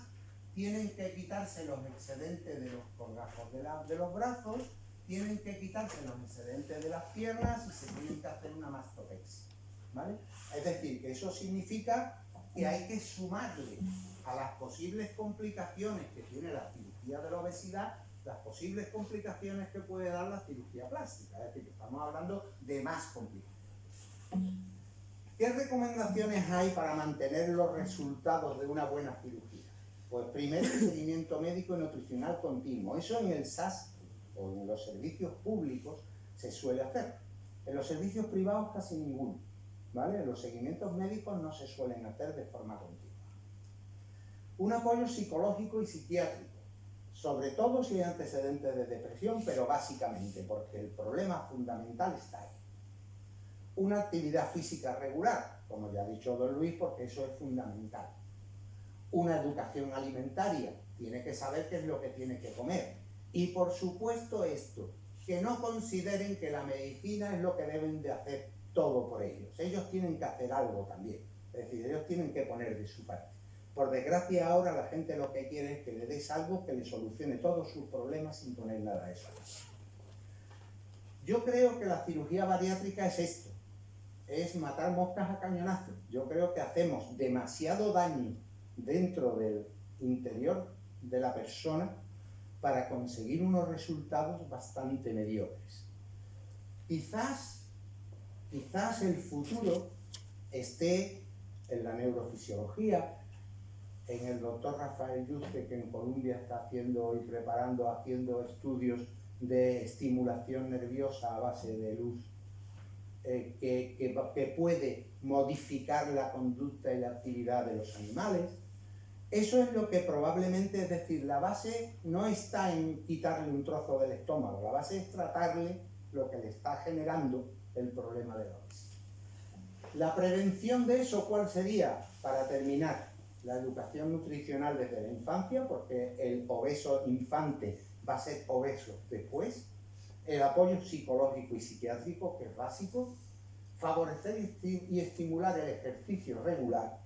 S3: tienen que quitarse los excedentes de los colgajos de los brazos, tienen que quitarse los excedentes de las piernas y se tienen que hacer una mastopexia, ¿vale? Es decir, que eso significa que hay que sumarle a las posibles complicaciones que tiene la cirugía de la obesidad, las posibles complicaciones que puede dar la cirugía plástica. Es decir, que estamos hablando de más complicaciones. ¿Qué recomendaciones hay para mantener los resultados de una buena cirugía? Pues primero, el seguimiento médico y nutricional continuo. Eso en el SAS o en los servicios públicos se suele hacer. En los servicios privados casi ninguno, ¿vale? Los seguimientos médicos no se suelen hacer de forma continua. Un apoyo psicológico y psiquiátrico, sobre todo si hay antecedentes de depresión, pero básicamente porque el problema fundamental está ahí. Una actividad física regular, como ya ha dicho don Luis, porque eso es fundamental. Una educación alimentaria, tiene que saber qué es lo que tiene que comer. Y por supuesto esto, que no consideren que la medicina es lo que deben de hacer todo por ellos. Ellos tienen que hacer algo también, es decir, ellos tienen que poner de su parte. Por desgracia ahora la gente lo que quiere es que le des algo que le solucione todos sus problemas sin poner nada de eso. Yo creo que la cirugía bariátrica es esto, es matar moscas a cañonazos. Yo creo que hacemos demasiado daño dentro del interior de la persona para conseguir unos resultados bastante mediocres. Quizás el futuro esté en la neurofisiología, en el doctor Rafael Yuste, que en Colombia está haciendo estudios de estimulación nerviosa a base de luz, que puede modificar la conducta y la actividad de los animales. Eso es lo que probablemente, es decir, la base no está en quitarle un trozo del estómago, la base es tratarle lo que le está generando el problema de la obesidad. La prevención de eso, ¿cuál sería? Para terminar, la educación nutricional desde la infancia, porque el obeso infante va a ser obeso después. El apoyo psicológico y psiquiátrico, que es básico. Favorecer y estimular el ejercicio regular,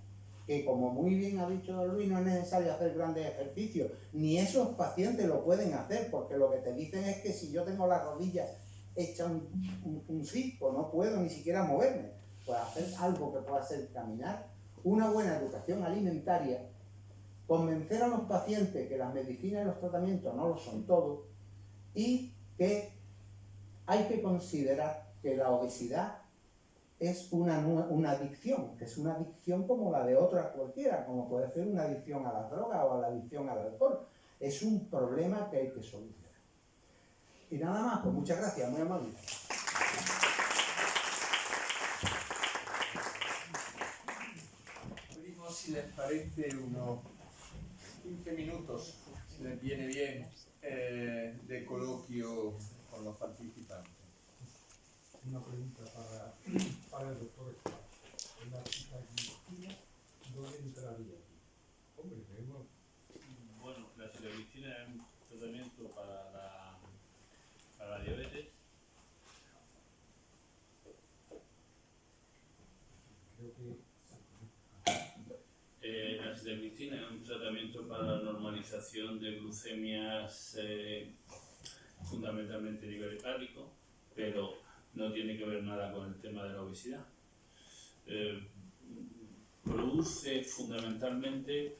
S3: que como muy bien ha dicho don Luis, no es necesario hacer grandes ejercicios, ni esos pacientes lo pueden hacer, porque lo que te dicen es que si yo tengo las rodillas hechas un cisco, no puedo ni siquiera moverme. Pues hacer algo que pueda ser caminar, una buena educación alimentaria, convencer a los pacientes que las medicinas y los tratamientos no lo son todo, y que hay que considerar que la obesidad es una adicción, que es una adicción como la de otra cualquiera, como puede ser una adicción a la droga o a la adicción al alcohol. Es un problema que hay que solucionar. Y nada más, pues muchas gracias, muy amable.
S1: Abrimos, si les parece, unos 15 minutos, si les viene bien, de coloquio con los participantes.
S4: Una pregunta para el doctor Espada. En la citalglicina, ¿dónde entraría aquí? Hombre, tenemos...
S2: Bueno, la citalglicina es un tratamiento para la diabetes.
S4: Creo que...
S2: La citalglicina es un tratamiento para la normalización de glucemias fundamentalmente a nivel hepático. pero no tiene que ver nada con el tema de la obesidad. Produce fundamentalmente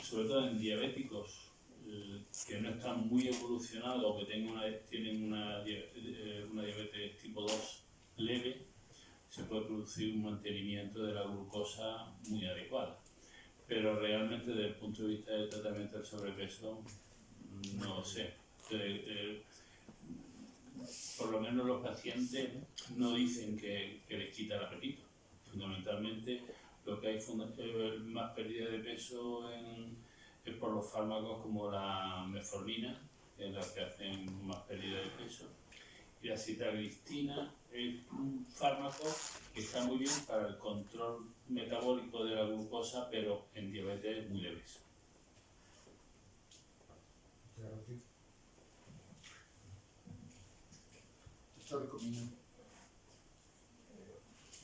S2: sobre todo en diabéticos que no están muy evolucionados o que tienen una diabetes tipo 2 leve, se puede producir un mantenimiento de la glucosa muy adecuado. Pero realmente desde el punto de vista del tratamiento del sobrepeso, no lo sé. Por lo menos los pacientes no dicen que les quita el apetito. Fundamentalmente lo que hay más pérdida de peso es por los fármacos como la metformina, que es la que hacen más pérdida de peso, y la sitagliptina es un fármaco que está muy bien para el control metabólico de la glucosa, pero en diabetes muy leves.
S4: Muchas gracias.
S1: Doctor Comino.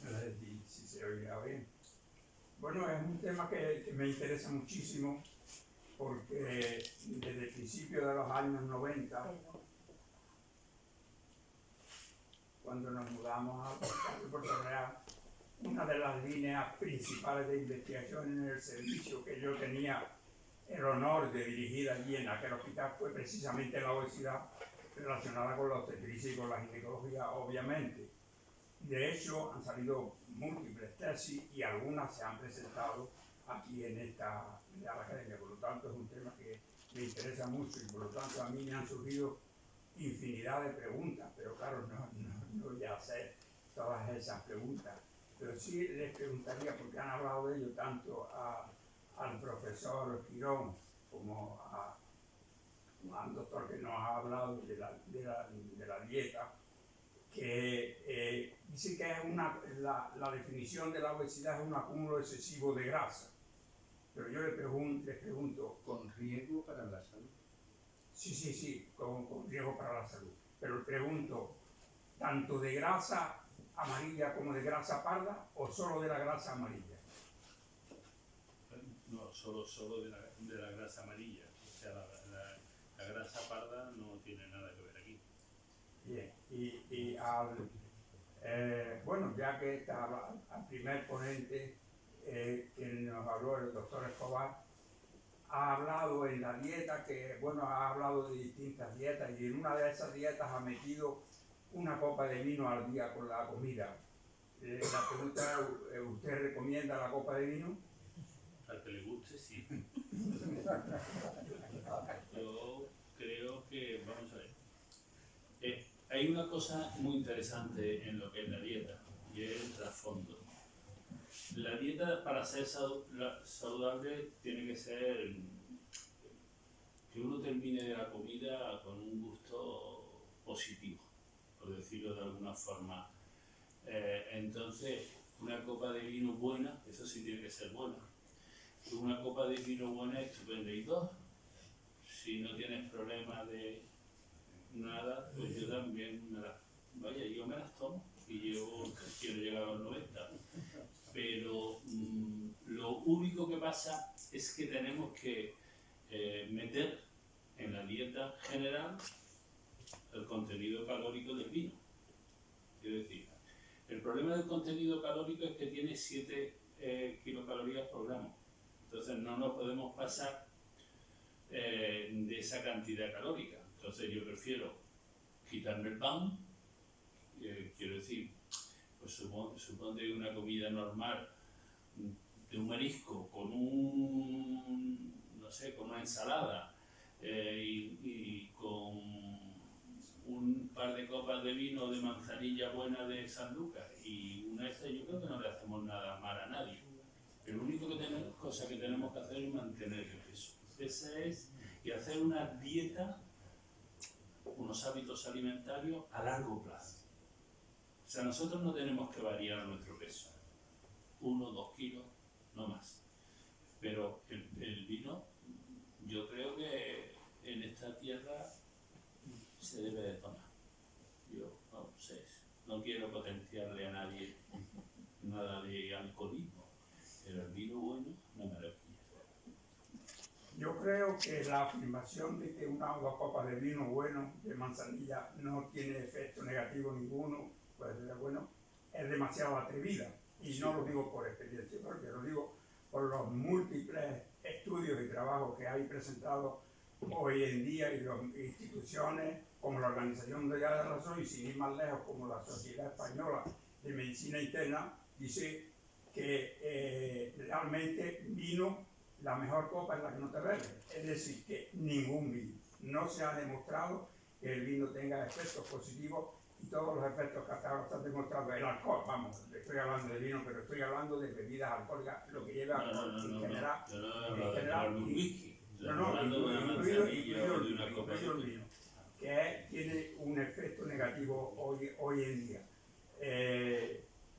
S5: A ver si se oirá bien. Bueno, es un tema que me interesa muchísimo porque desde el principio de los años 90, cuando nos mudamos a Puerto Real, una de las líneas principales de investigación en el servicio que yo tenía el honor de dirigir allí en aquel hospital fue precisamente la obesidad relacionada con la obstetricia y con la ginecología, obviamente. De hecho, han salido múltiples tesis y algunas se han presentado aquí en esta Real Academia. Por lo tanto, es un tema que me interesa mucho y por lo tanto a mí me han surgido infinidad de preguntas, pero claro, no voy a hacer todas esas preguntas. Pero sí les preguntaría, porque han hablado de ello tanto al profesor Girón como al doctor que nos ha hablado de la dieta, que dice que es la definición de la obesidad es un acúmulo excesivo de grasa. Pero yo les pregunto...
S3: ¿Con riesgo para la salud?
S5: Sí, con riesgo para la salud. Pero les pregunto, ¿tanto de grasa amarilla como de grasa parda o solo de la grasa amarilla?
S2: No, solo de la grasa amarilla. O sea, la grasa parda no tiene nada que ver aquí.
S5: Bien, bueno, ya que está al primer ponente que nos habló, el doctor Escobar, ha hablado en la dieta ha hablado de distintas dietas y en una de esas dietas ha metido una copa de vino al día con la comida. La pregunta es, ¿usted recomienda la copa de vino?
S2: Al que le guste, sí. Yo creo que, vamos a ver, hay una cosa muy interesante en lo que es la dieta, y es el trasfondo. La dieta, para ser saludable, tiene que ser que uno termine de la comida con un gusto positivo, por decirlo de alguna forma. Entonces, una copa de vino buena, eso sí tiene que ser buena. Una copa de vino buena es estupenda. Y dos, si no tienes problemas de nada, pues yo también yo me las tomo y yo quiero llegar a los 90. Pero lo único que pasa es que tenemos que meter en la dieta general el contenido calórico del vino. Quiero decir, el problema del contenido calórico es que tiene 7 kilocalorías por gramo. Entonces no nos podemos pasar de esa cantidad calórica. Entonces yo prefiero quitarme el pan, quiero decir, pues suponte una comida normal de un marisco con con una ensalada y con un par de copas de vino de manzanilla buena de Sanlúcar y una esta, yo creo que no le hacemos nada mal a nadie. Pero la única cosa que tenemos que hacer es mantener el peso. Esa es, y hacer una dieta, unos hábitos alimentarios a largo plazo. O sea, nosotros no tenemos que variar nuestro peso. 1 o 2 kilos, no más. Pero el vino, yo creo que en esta tierra se debe de tomar. Yo no quiero potenciarle a nadie nada de alcoholismo, pero el vino bueno no me lo pilla.
S5: Yo creo que la afirmación de que una o dos copas de vino bueno de manzanilla no tiene efecto negativo ninguno, puede ser bueno, es demasiado atrevida. Y no lo digo por experiencia propia, lo digo por los múltiples estudios y trabajos que hay presentados hoy en día y las instituciones como la Organización Mundial de la Salud y sin ir más lejos como la Sociedad Española de Medicina Interna, dice que realmente vino, la mejor copa es la que no te bebes. Es decir, que ningún vino. No se ha demostrado que el vino tenga efectos positivos y todos los efectos que hasta ahora están demostrados. El alcohol, vamos, estoy hablando de vino, pero estoy hablando de bebidas alcohólicas, lo que lleva alcohol en general.
S2: Yo no he hablado de tomar un whisky.
S5: Incluido el vino, que tiene un efecto negativo hoy en día.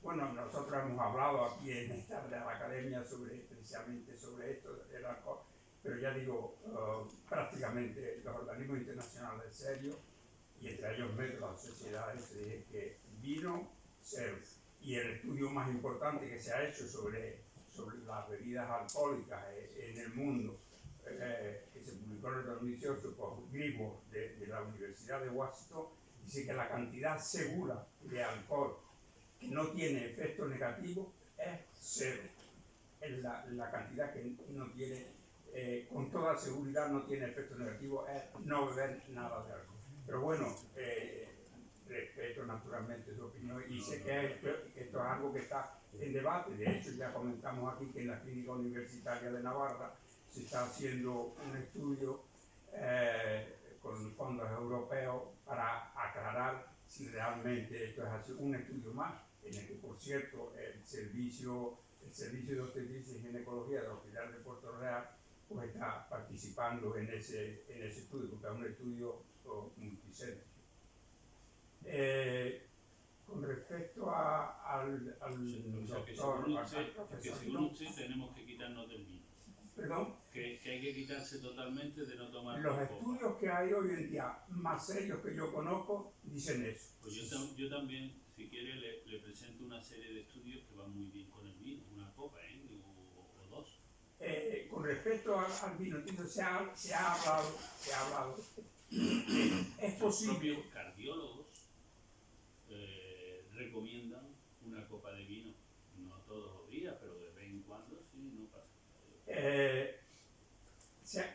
S5: Bueno, nosotros hemos hablado aquí en esta de la academia precisamente sobre esto del alcohol, pero ya digo, prácticamente los organismos internacionales serios, y entre ellos las sociedades, que vino cero. Y el estudio más importante que se ha hecho sobre las bebidas alcohólicas en el mundo, que se publicó en el 2018 por Greenwood de la Universidad de Washington, dice que la cantidad segura de alcohol que no tiene efecto negativo es cero. Es la cantidad que no tiene, con toda seguridad no tiene efecto negativo, es no beber nada de alcohol. Pero bueno, respeto naturalmente su opinión y sé que esto es algo que está en debate. De hecho, ya comentamos aquí que en la Clínica Universitaria de Navarra se está haciendo un estudio con fondos europeos para aclarar si realmente esto es así, un estudio más, en el que, por cierto, el servicio de obstetricia y ginecología del Hospital de Puerto Real pues está participando en ese estudio, porque es un estudio multicéntrico. Con respecto al doctor,
S2: que según usted tenemos que quitarnos del vino.
S5: ¿Perdón?
S2: Que hay que quitarse totalmente de no tomar
S5: Los
S2: alcohol.
S5: estudios que hay hoy en día, más serios que yo conozco, dicen eso.
S2: Pues yo también, si quiere, le presento una serie de estudios que van muy bien con el vino, una copa, o dos.
S5: Con respecto al vino tinto, se ha hablado. Es
S2: Los
S5: posible.
S2: propios cardiólogos recomiendan una copa de vino, no todos los días, pero de vez en cuando sí, no pasa nada.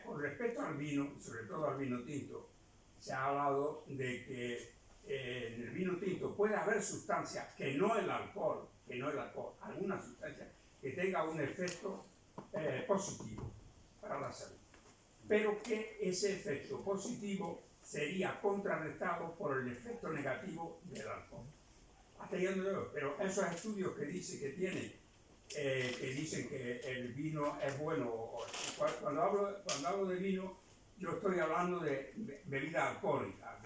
S5: Con respecto al vino, sobre todo al vino tinto, se ha hablado de que en el vino tinto puede haber sustancias que no el alcohol, alguna sustancia que tenga un efecto positivo para la salud, pero que ese efecto positivo sería contrarrestado por el efecto negativo del alcohol. Pero esos estudios que dice que tiene, que dicen que el vino es bueno, cuando hablo de vino, yo estoy hablando de bebida alcohólica,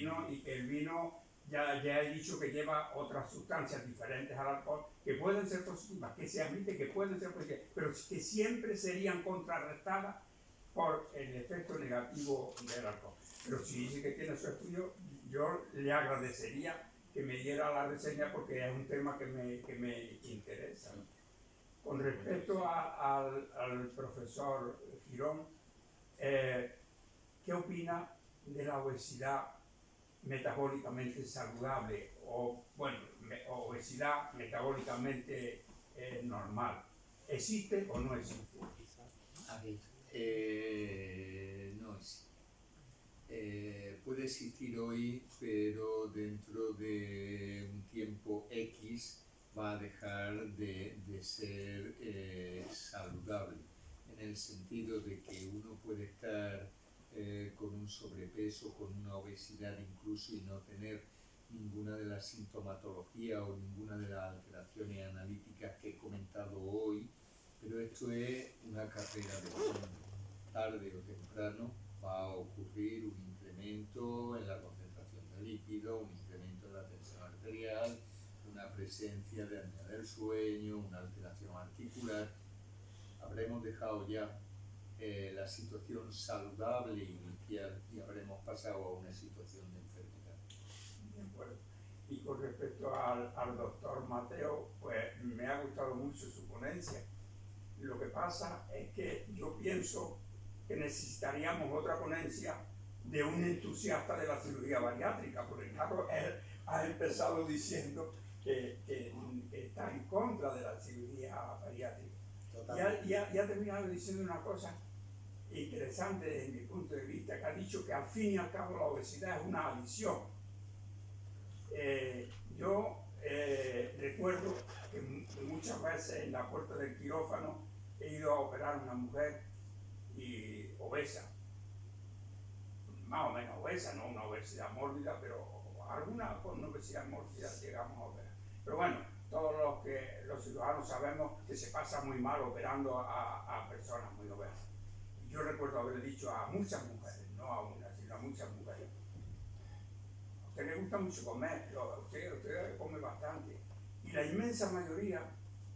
S5: ¿no? Y que el vino ya he dicho que lleva otras sustancias diferentes al alcohol que pueden ser positivas, que se admite que pueden ser positivas, pero que siempre serían contrarrestadas por el efecto negativo del alcohol. Pero si dice que tiene su estudio, yo le agradecería que me diera la reseña porque es un tema que me interesa. Con respecto al profesor Girón, ¿qué opina de la obesidad metabólicamente saludable o obesidad metabólicamente normal? ¿Existe o no existe?
S1: A ver, no existe. Puede existir hoy, pero dentro de un tiempo X va a dejar de ser saludable, en el sentido de que uno puede estar con un sobrepeso, con una obesidad incluso, y no tener ninguna de las sintomatologías o ninguna de las alteraciones analíticas que he comentado hoy, pero esto es una carrera de fondo. Tarde o temprano va a ocurrir un incremento en la concentración de lípidos, un incremento en la tensión arterial, una presencia de apnea del sueño, una alteración articular. Habremos dejado ya la situación saludable inicial y habremos pasado a una situación de enfermedad.
S5: De acuerdo. Y con respecto al doctor Mateo, pues me ha gustado mucho su ponencia. Lo que pasa es que yo pienso que necesitaríamos otra ponencia de un entusiasta de la cirugía bariátrica, porque claro, él ha empezado diciendo que está en contra de la cirugía bariátrica. Y ha terminado diciendo una cosa interesante desde mi punto de vista, que ha dicho que al fin y al cabo la obesidad es una adicción. Yo recuerdo que muchas veces en la puerta del quirófano he ido a operar a una mujer obesa, más o menos obesa, no una obesidad mórbida, pero alguna con una obesidad mórbida llegamos a operar. Pero bueno, todos los ciudadanos sabemos que se pasa muy mal operando a personas muy obesas. Yo recuerdo haber dicho a muchas mujeres, no a una, sino a muchas mujeres: a usted le gusta mucho comer, usted come bastante. Y la inmensa mayoría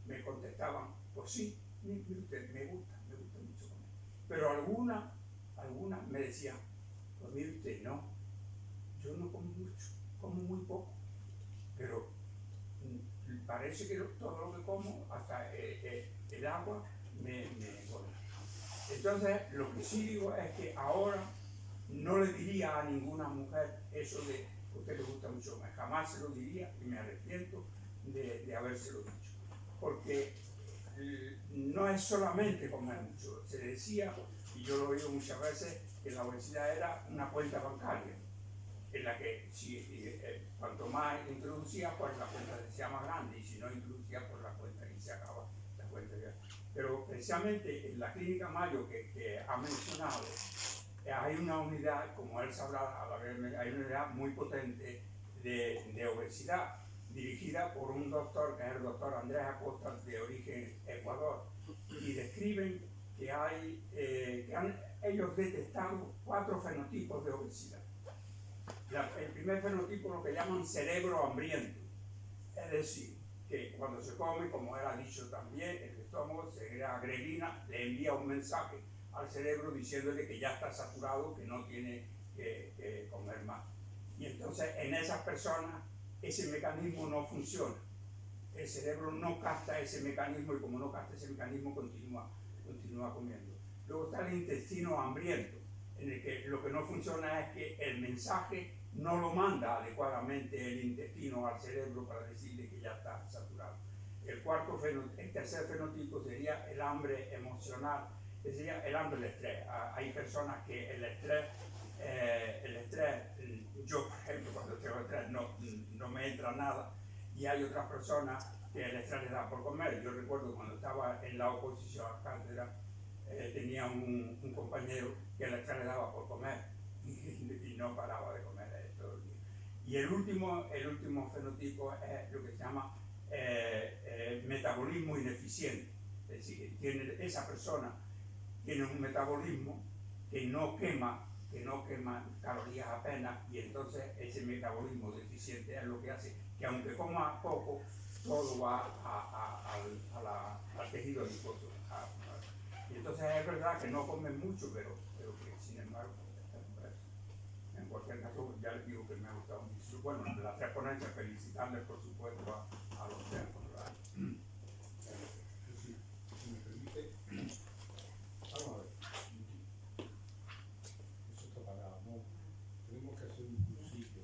S5: me contestaban: pues sí, mire usted, me gusta mucho comer. Pero algunas me decían: pues mire usted, no, yo no como mucho, como muy poco, pero parece que todo lo que como, hasta el agua, me engorda. Entonces, lo que sí digo es que ahora no le diría a ninguna mujer eso de que a usted le gusta mucho comer. Jamás se lo diría y me arrepiento de habérselo dicho. Porque no es solamente comer mucho. Se decía, y yo lo he oído muchas veces, que la obesidad era una cuenta bancaria, en la que cuanto más introducía, pues la cuenta decía más grande, y si no introducía, pues la cuenta y se acaba la cuenta ya. Pero precisamente en la Clínica Mayo que ha mencionado, hay una unidad, como él sabrá, hay una unidad muy potente de obesidad, dirigida por un doctor, que es el doctor Andrés Acosta, de origen Ecuador, y describen que han ellos detectado 4 fenotipos de obesidad. El primer fenotipo lo que llaman cerebro hambriento, es decir, que cuando se come, como él ha dicho también, el estómago segrega grelina, le envía un mensaje al cerebro diciéndole que ya está saturado, que no tiene que comer más. Y entonces en esas personas ese mecanismo no funciona. El cerebro no capta ese mecanismo, y como no capta ese mecanismo continúa comiendo. Luego está el intestino hambriento, en el que lo que no funciona es que el mensaje no lo manda adecuadamente el intestino al cerebro para decirle que ya está saturado. El tercer fenotipo sería el hambre emocional, que sería el hambre del estrés. Hay personas que el estrés, yo por ejemplo cuando tengo estrés no me entra nada, y hay otras personas que el estrés les da por comer. Yo recuerdo cuando estaba en la oposición a cátedra, tenía un compañero que el estrés le daba por comer y no paraba de comer todo el día. Y el último fenotipo es lo que se llama metabolismo ineficiente. Es decir, esa persona tiene un metabolismo que no quema calorías apenas, y entonces ese metabolismo deficiente es lo que hace que aunque coma poco, todo va al tejido adiposo. Y entonces es verdad que no comen mucho, pero que sin embargo, en cualquier caso, ya les digo que me ha gustado mucho. Bueno, las 3 ponencias, felicitarles por supuesto a los 3.
S4: Si me permite, vamos a ver. Eso está apagado, ¿no? Tenemos que hacer un cursito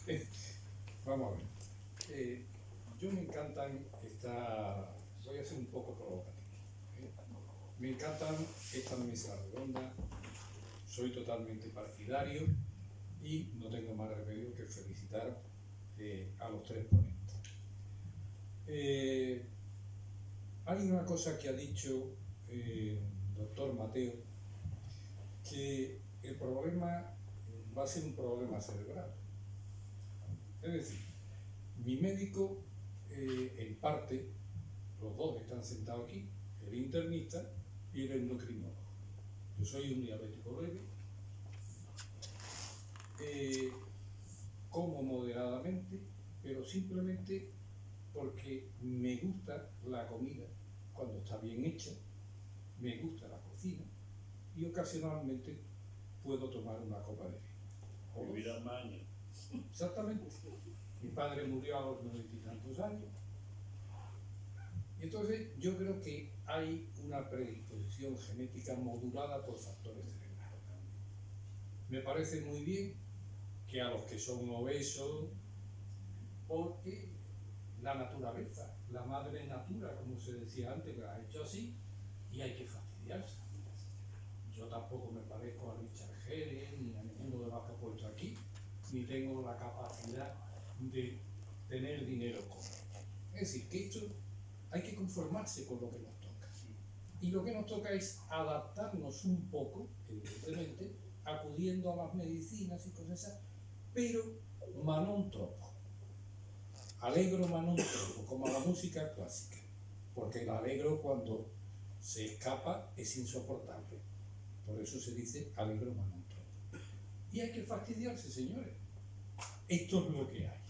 S4: de... Vamos a ver. Yo me encantan voy a ser un poco provocativo. Me encantan estas mesas redondas, soy totalmente partidario y no tengo más remedio que felicitar a los 3 ponentes. Hay una cosa que ha dicho el doctor Mateo, que el problema va a ser un problema cerebral. Es decir, mi médico, en parte, los dos están sentados aquí, el internista y el endocrinólogo. Yo soy un diabético leve, como moderadamente, pero simplemente porque me gusta la comida cuando está bien hecha, me gusta la cocina y ocasionalmente puedo tomar una copa de vino.
S2: Vivirás más años.
S4: Exactamente. Mi padre murió a los 90 y tantos años Y entonces yo creo que hay una predisposición genética modulada por factores cerebrales. Me parece muy bien que a los que son obesos, porque la naturaleza, la madre natura, como se decía antes, la ha hecho así y hay que fastidiarse. Yo tampoco me parezco a Richard Gere ni a ninguno de los que ha puesto aquí, ni tengo la capacidad de tener dinero como. Es decir, que esto hay que conformarse con lo que nos toca. Y lo que nos toca es adaptarnos un poco, evidentemente, acudiendo a las medicinas y cosas esas, pero ma non troppo. Alegro ma non troppo, como a la música clásica. Porque el alegro cuando se escapa es insoportable. Por eso se dice alegro ma non troppo. Y hay que fastidiarse, señores. Esto es lo que hay.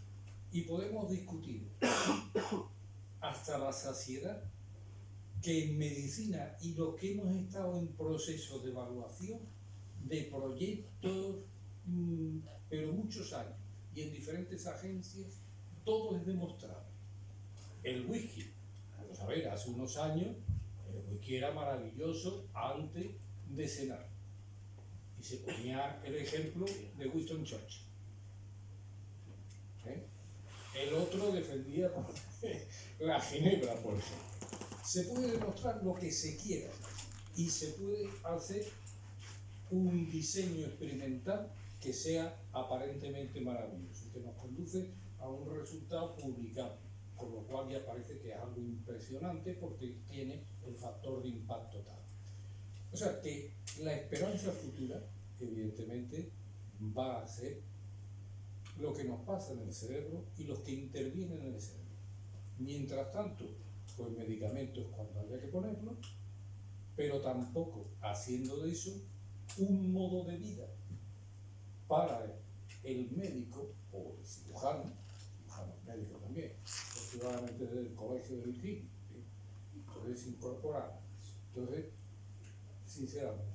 S4: Y podemos discutir hasta la saciedad que en medicina y lo que hemos estado en proceso de evaluación de proyectos, pero muchos años, y en diferentes agencias, todo es demostrable. El whisky, vamos a ver, hace unos años el whisky era maravilloso antes de cenar. Y se ponía el ejemplo de Winston Churchill. El otro defendía la ginebra, por ejemplo. Se puede demostrar lo que se quiera y se puede hacer un diseño experimental que sea aparentemente maravilloso y que nos conduce a un resultado publicable, con lo cual ya parece que es algo impresionante porque tiene el factor de impacto tal. O sea que la esperanza futura, evidentemente, va a ser lo que nos pasa en el cerebro y los que intervienen en el cerebro. Mientras tanto, pues medicamentos cuando haya que ponerlos, pero tampoco haciendo de eso un modo de vida para el médico o el cirujano médico también, efectivamente desde el colegio de Virginia, entonces incorporar. Entonces, sinceramente,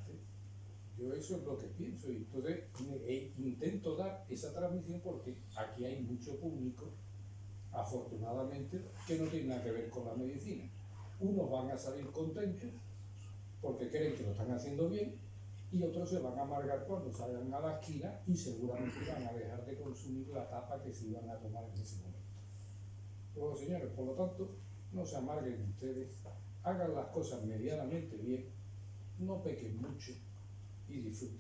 S4: yo eso es lo que pienso y entonces intento dar esa transmisión porque aquí hay mucho público, afortunadamente, que no tiene nada que ver con la medicina. Unos van a salir contentos porque creen que lo están haciendo bien y otros se van a amargar cuando salgan a la esquina y seguramente van a dejar de consumir la tapa que se iban a tomar en ese momento. Bueno, señores, por lo tanto, no se amarguen ustedes, hagan las cosas medianamente bien, no pequen mucho y disfruten.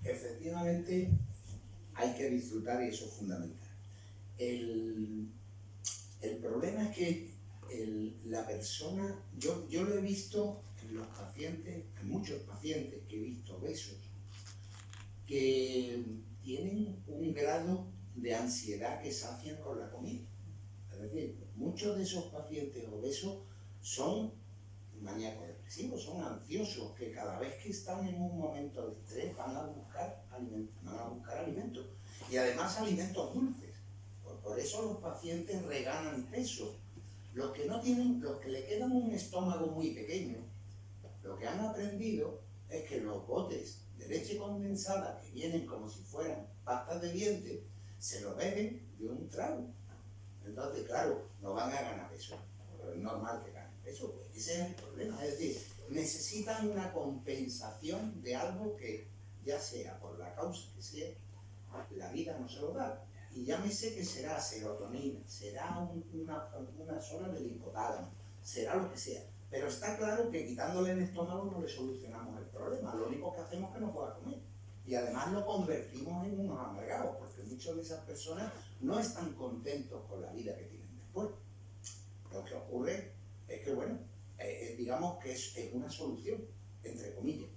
S3: Efectivamente, hay que disfrutar y eso es fundamental. El problema es que la persona, yo lo he visto en los pacientes, en muchos pacientes que he visto obesos, que tienen un grado de ansiedad que sacian con la comida. Es decir, muchos de esos pacientes obesos son maníacos depresivos, son ansiosos, que cada vez que están en un momento de estrés van a buscar alimentos. Y además alimentos dulces. Por eso los pacientes reganan peso. Los que no tienen, los que le quedan un estómago muy pequeño, lo que han aprendido es que los botes de leche condensada que vienen como si fueran pastas de dientes, se lo beben de un trago. Entonces, claro, no van a ganar peso, pero es normal que ganen peso, pues ese es el problema. Es decir, necesitan una compensación de algo que, ya sea por la causa que sea, la vida no se lo da. Y llámese que será serotonina, será una zona del hipotálamo, será lo que sea. Pero está claro que quitándole el estómago no le solucionamos el problema. Lo único que hacemos es que no pueda comer. Y además lo convertimos en unos amargados, porque muchas de esas personas no están contentos con la vida que tienen después. Lo que ocurre es que, bueno, digamos que es una solución, entre comillas.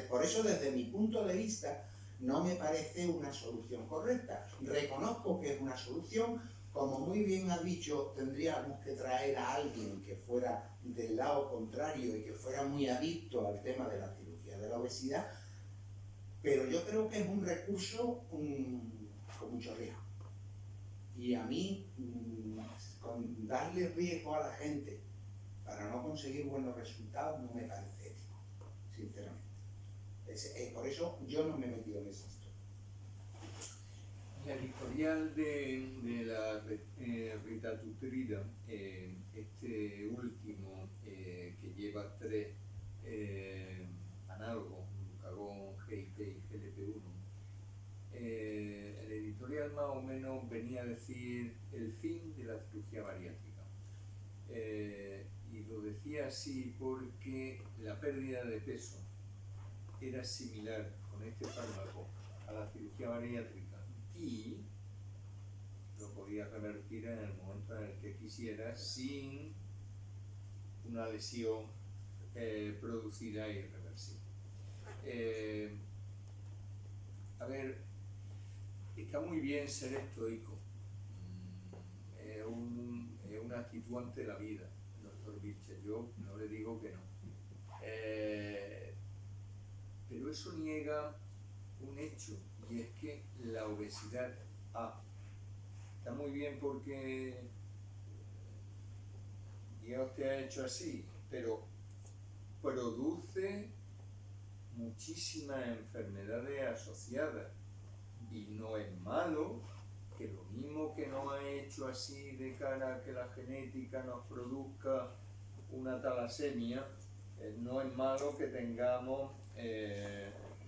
S3: Por eso, desde mi punto de vista, no me parece una solución correcta. Reconozco que es una solución, como muy bien ha dicho, tendríamos que traer a alguien que fuera del lado contrario y que fuera muy adicto al tema de la cirugía de la obesidad, pero yo creo que es un recurso con mucho riesgo. Y a mí, con darle riesgo a la gente para no conseguir buenos resultados no me parece ético, sinceramente. Por eso yo no me he metido en esa historia.
S1: editorial de la Rita Tutrida, este último que lleva 3 análogos, Glucagón, GIP y GLP-1, el editorial más o menos venía a decir el fin de la cirugía bariátrica. Y lo decía así porque la pérdida de peso era similar con este fármaco a la cirugía bariátrica y lo podía revertir en el momento en el que quisiera sin una lesión producida e irreversible. A ver, está muy bien ser estoico, es una actitud ante la vida, doctor Vilches, yo no le digo que no. Pero eso niega un hecho, y es que la obesidad está muy bien porque Dios te ha hecho así, pero produce muchísimas enfermedades asociadas y no es malo que lo mismo que nos ha hecho así de cara a que la genética nos produzca una talasemia, no es malo que tengamos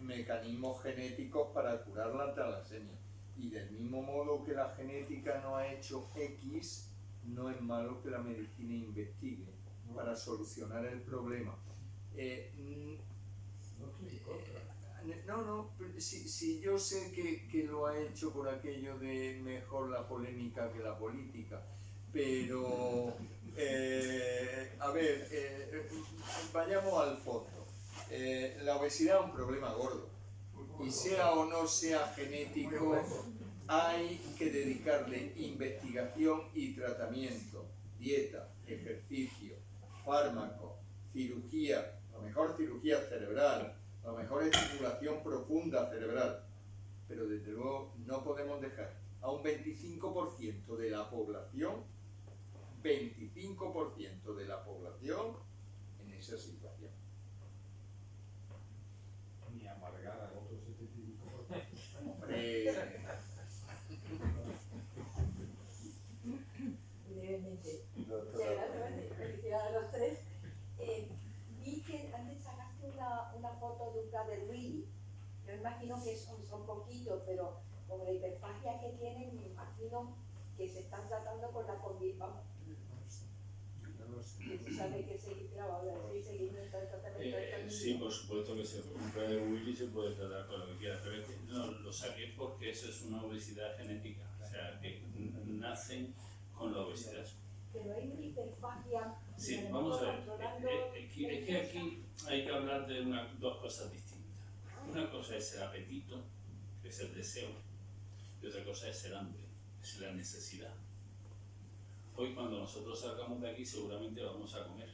S1: mecanismos genéticos para curar la talasemia. Y del mismo modo que la genética nos ha hecho X, no es malo que la medicina investigue para solucionar el problema. No, si yo sé que lo ha hecho por aquello de mejor la polémica que la política, pero a ver, vayamos al fondo. La obesidad es un problema gordo y sea o no sea genético, hay que dedicarle investigación y tratamiento, dieta, ejercicio, fármacos, cirugía, a lo mejor cirugía cerebral, a lo mejor estimulación profunda cerebral, pero desde luego no podemos dejar a un 25% de la población, 25% de la población en esa situación.
S4: Ni amargar al otro 75%.
S1: Hombre,
S6: brevemente. Muchas gracias, felicidades a los 3. Vi que antes sacaste una foto de un Prader Willi. Yo imagino que son poquitos, pero con la hiperfagia que tienen, me imagino que se están tratando con la convivencia. Se sabe que seguimiento del tratamiento.
S2: Sí, por supuesto que un Prader Willi se puede tratar con lo que quiera, pero es que no, lo saqué porque eso es una obesidad genética, o sea, que nacen con la obesidad.
S6: Pero hay una hiperfagia.
S2: Sí, vamos a ver, es que aquí hay que hablar de dos cosas distintas. Una cosa es el apetito, que es el deseo, y otra cosa es el hambre, es la necesidad. Hoy cuando nosotros salgamos de aquí seguramente vamos a comer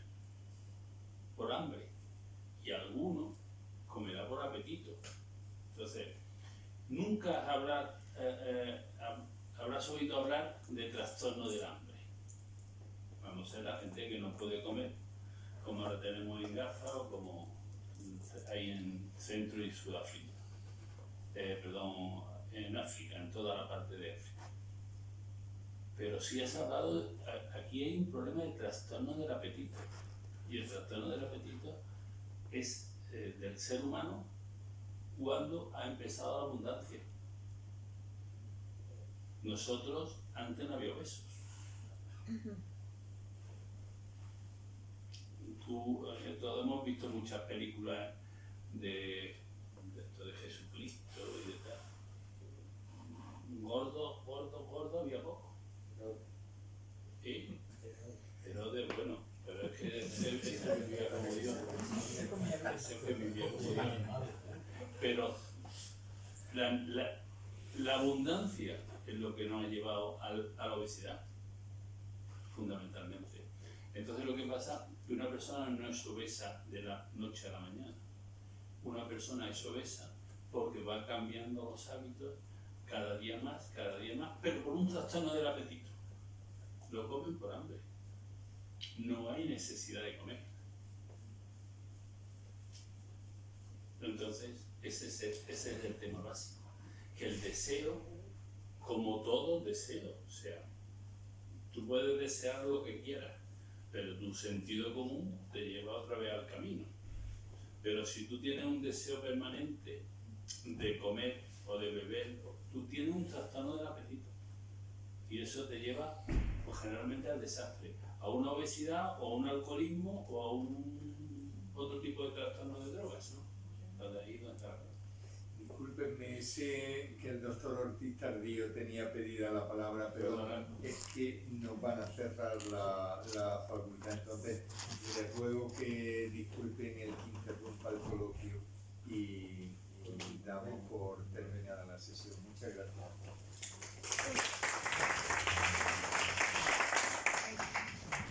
S2: por hambre y alguno comerá por apetito. Entonces, nunca habrás oído hablar de trastorno del hambre. Vamos a ser la gente que no puede comer, como ahora tenemos en Gaza o como hay en Centro y Sudáfrica, en África, en toda la parte de África. Pero sí has hablado, aquí hay un problema de trastorno del apetito. Y el trastorno del apetito es del ser humano cuando ha empezado la abundancia. Nosotros antes no había obesos. Todos hemos visto muchas películas de Jesucristo y de tal. Gordo había poco. Sí, pero bueno, pero es que ese vivía como Dios. Ese vivía como Dios. Pero la abundancia es lo que nos ha llevado a la obesidad, fundamentalmente. Entonces lo que pasa es que una persona no es obesa de la noche a la mañana. Una persona es obesa porque va cambiando los hábitos cada día más, pero por un trastorno del apetito. Lo comen por hambre. No hay necesidad de comer. Entonces, ese es el tema básico. Que el deseo como todo deseo. O sea, tú puedes desear lo que quieras, pero tu sentido común te lleva otra vez al camino. Pero si tú tienes un deseo permanente de comer o de beber, tú tienes un trastorno del apetito. Y eso te lleva, pues, generalmente al desastre, a una obesidad o a un alcoholismo o a un otro tipo de trastorno de drogas, ¿no? De ahí donde está la cosa.
S1: Discúlpenme, sé que el doctor Ortiz Tardío tenía pedida la palabra, pero es que nos van a cerrar la facultad. Entonces, les ruego que disculpen el que interrumpa el coloquio y damos por terminada la sesión. Muchas gracias.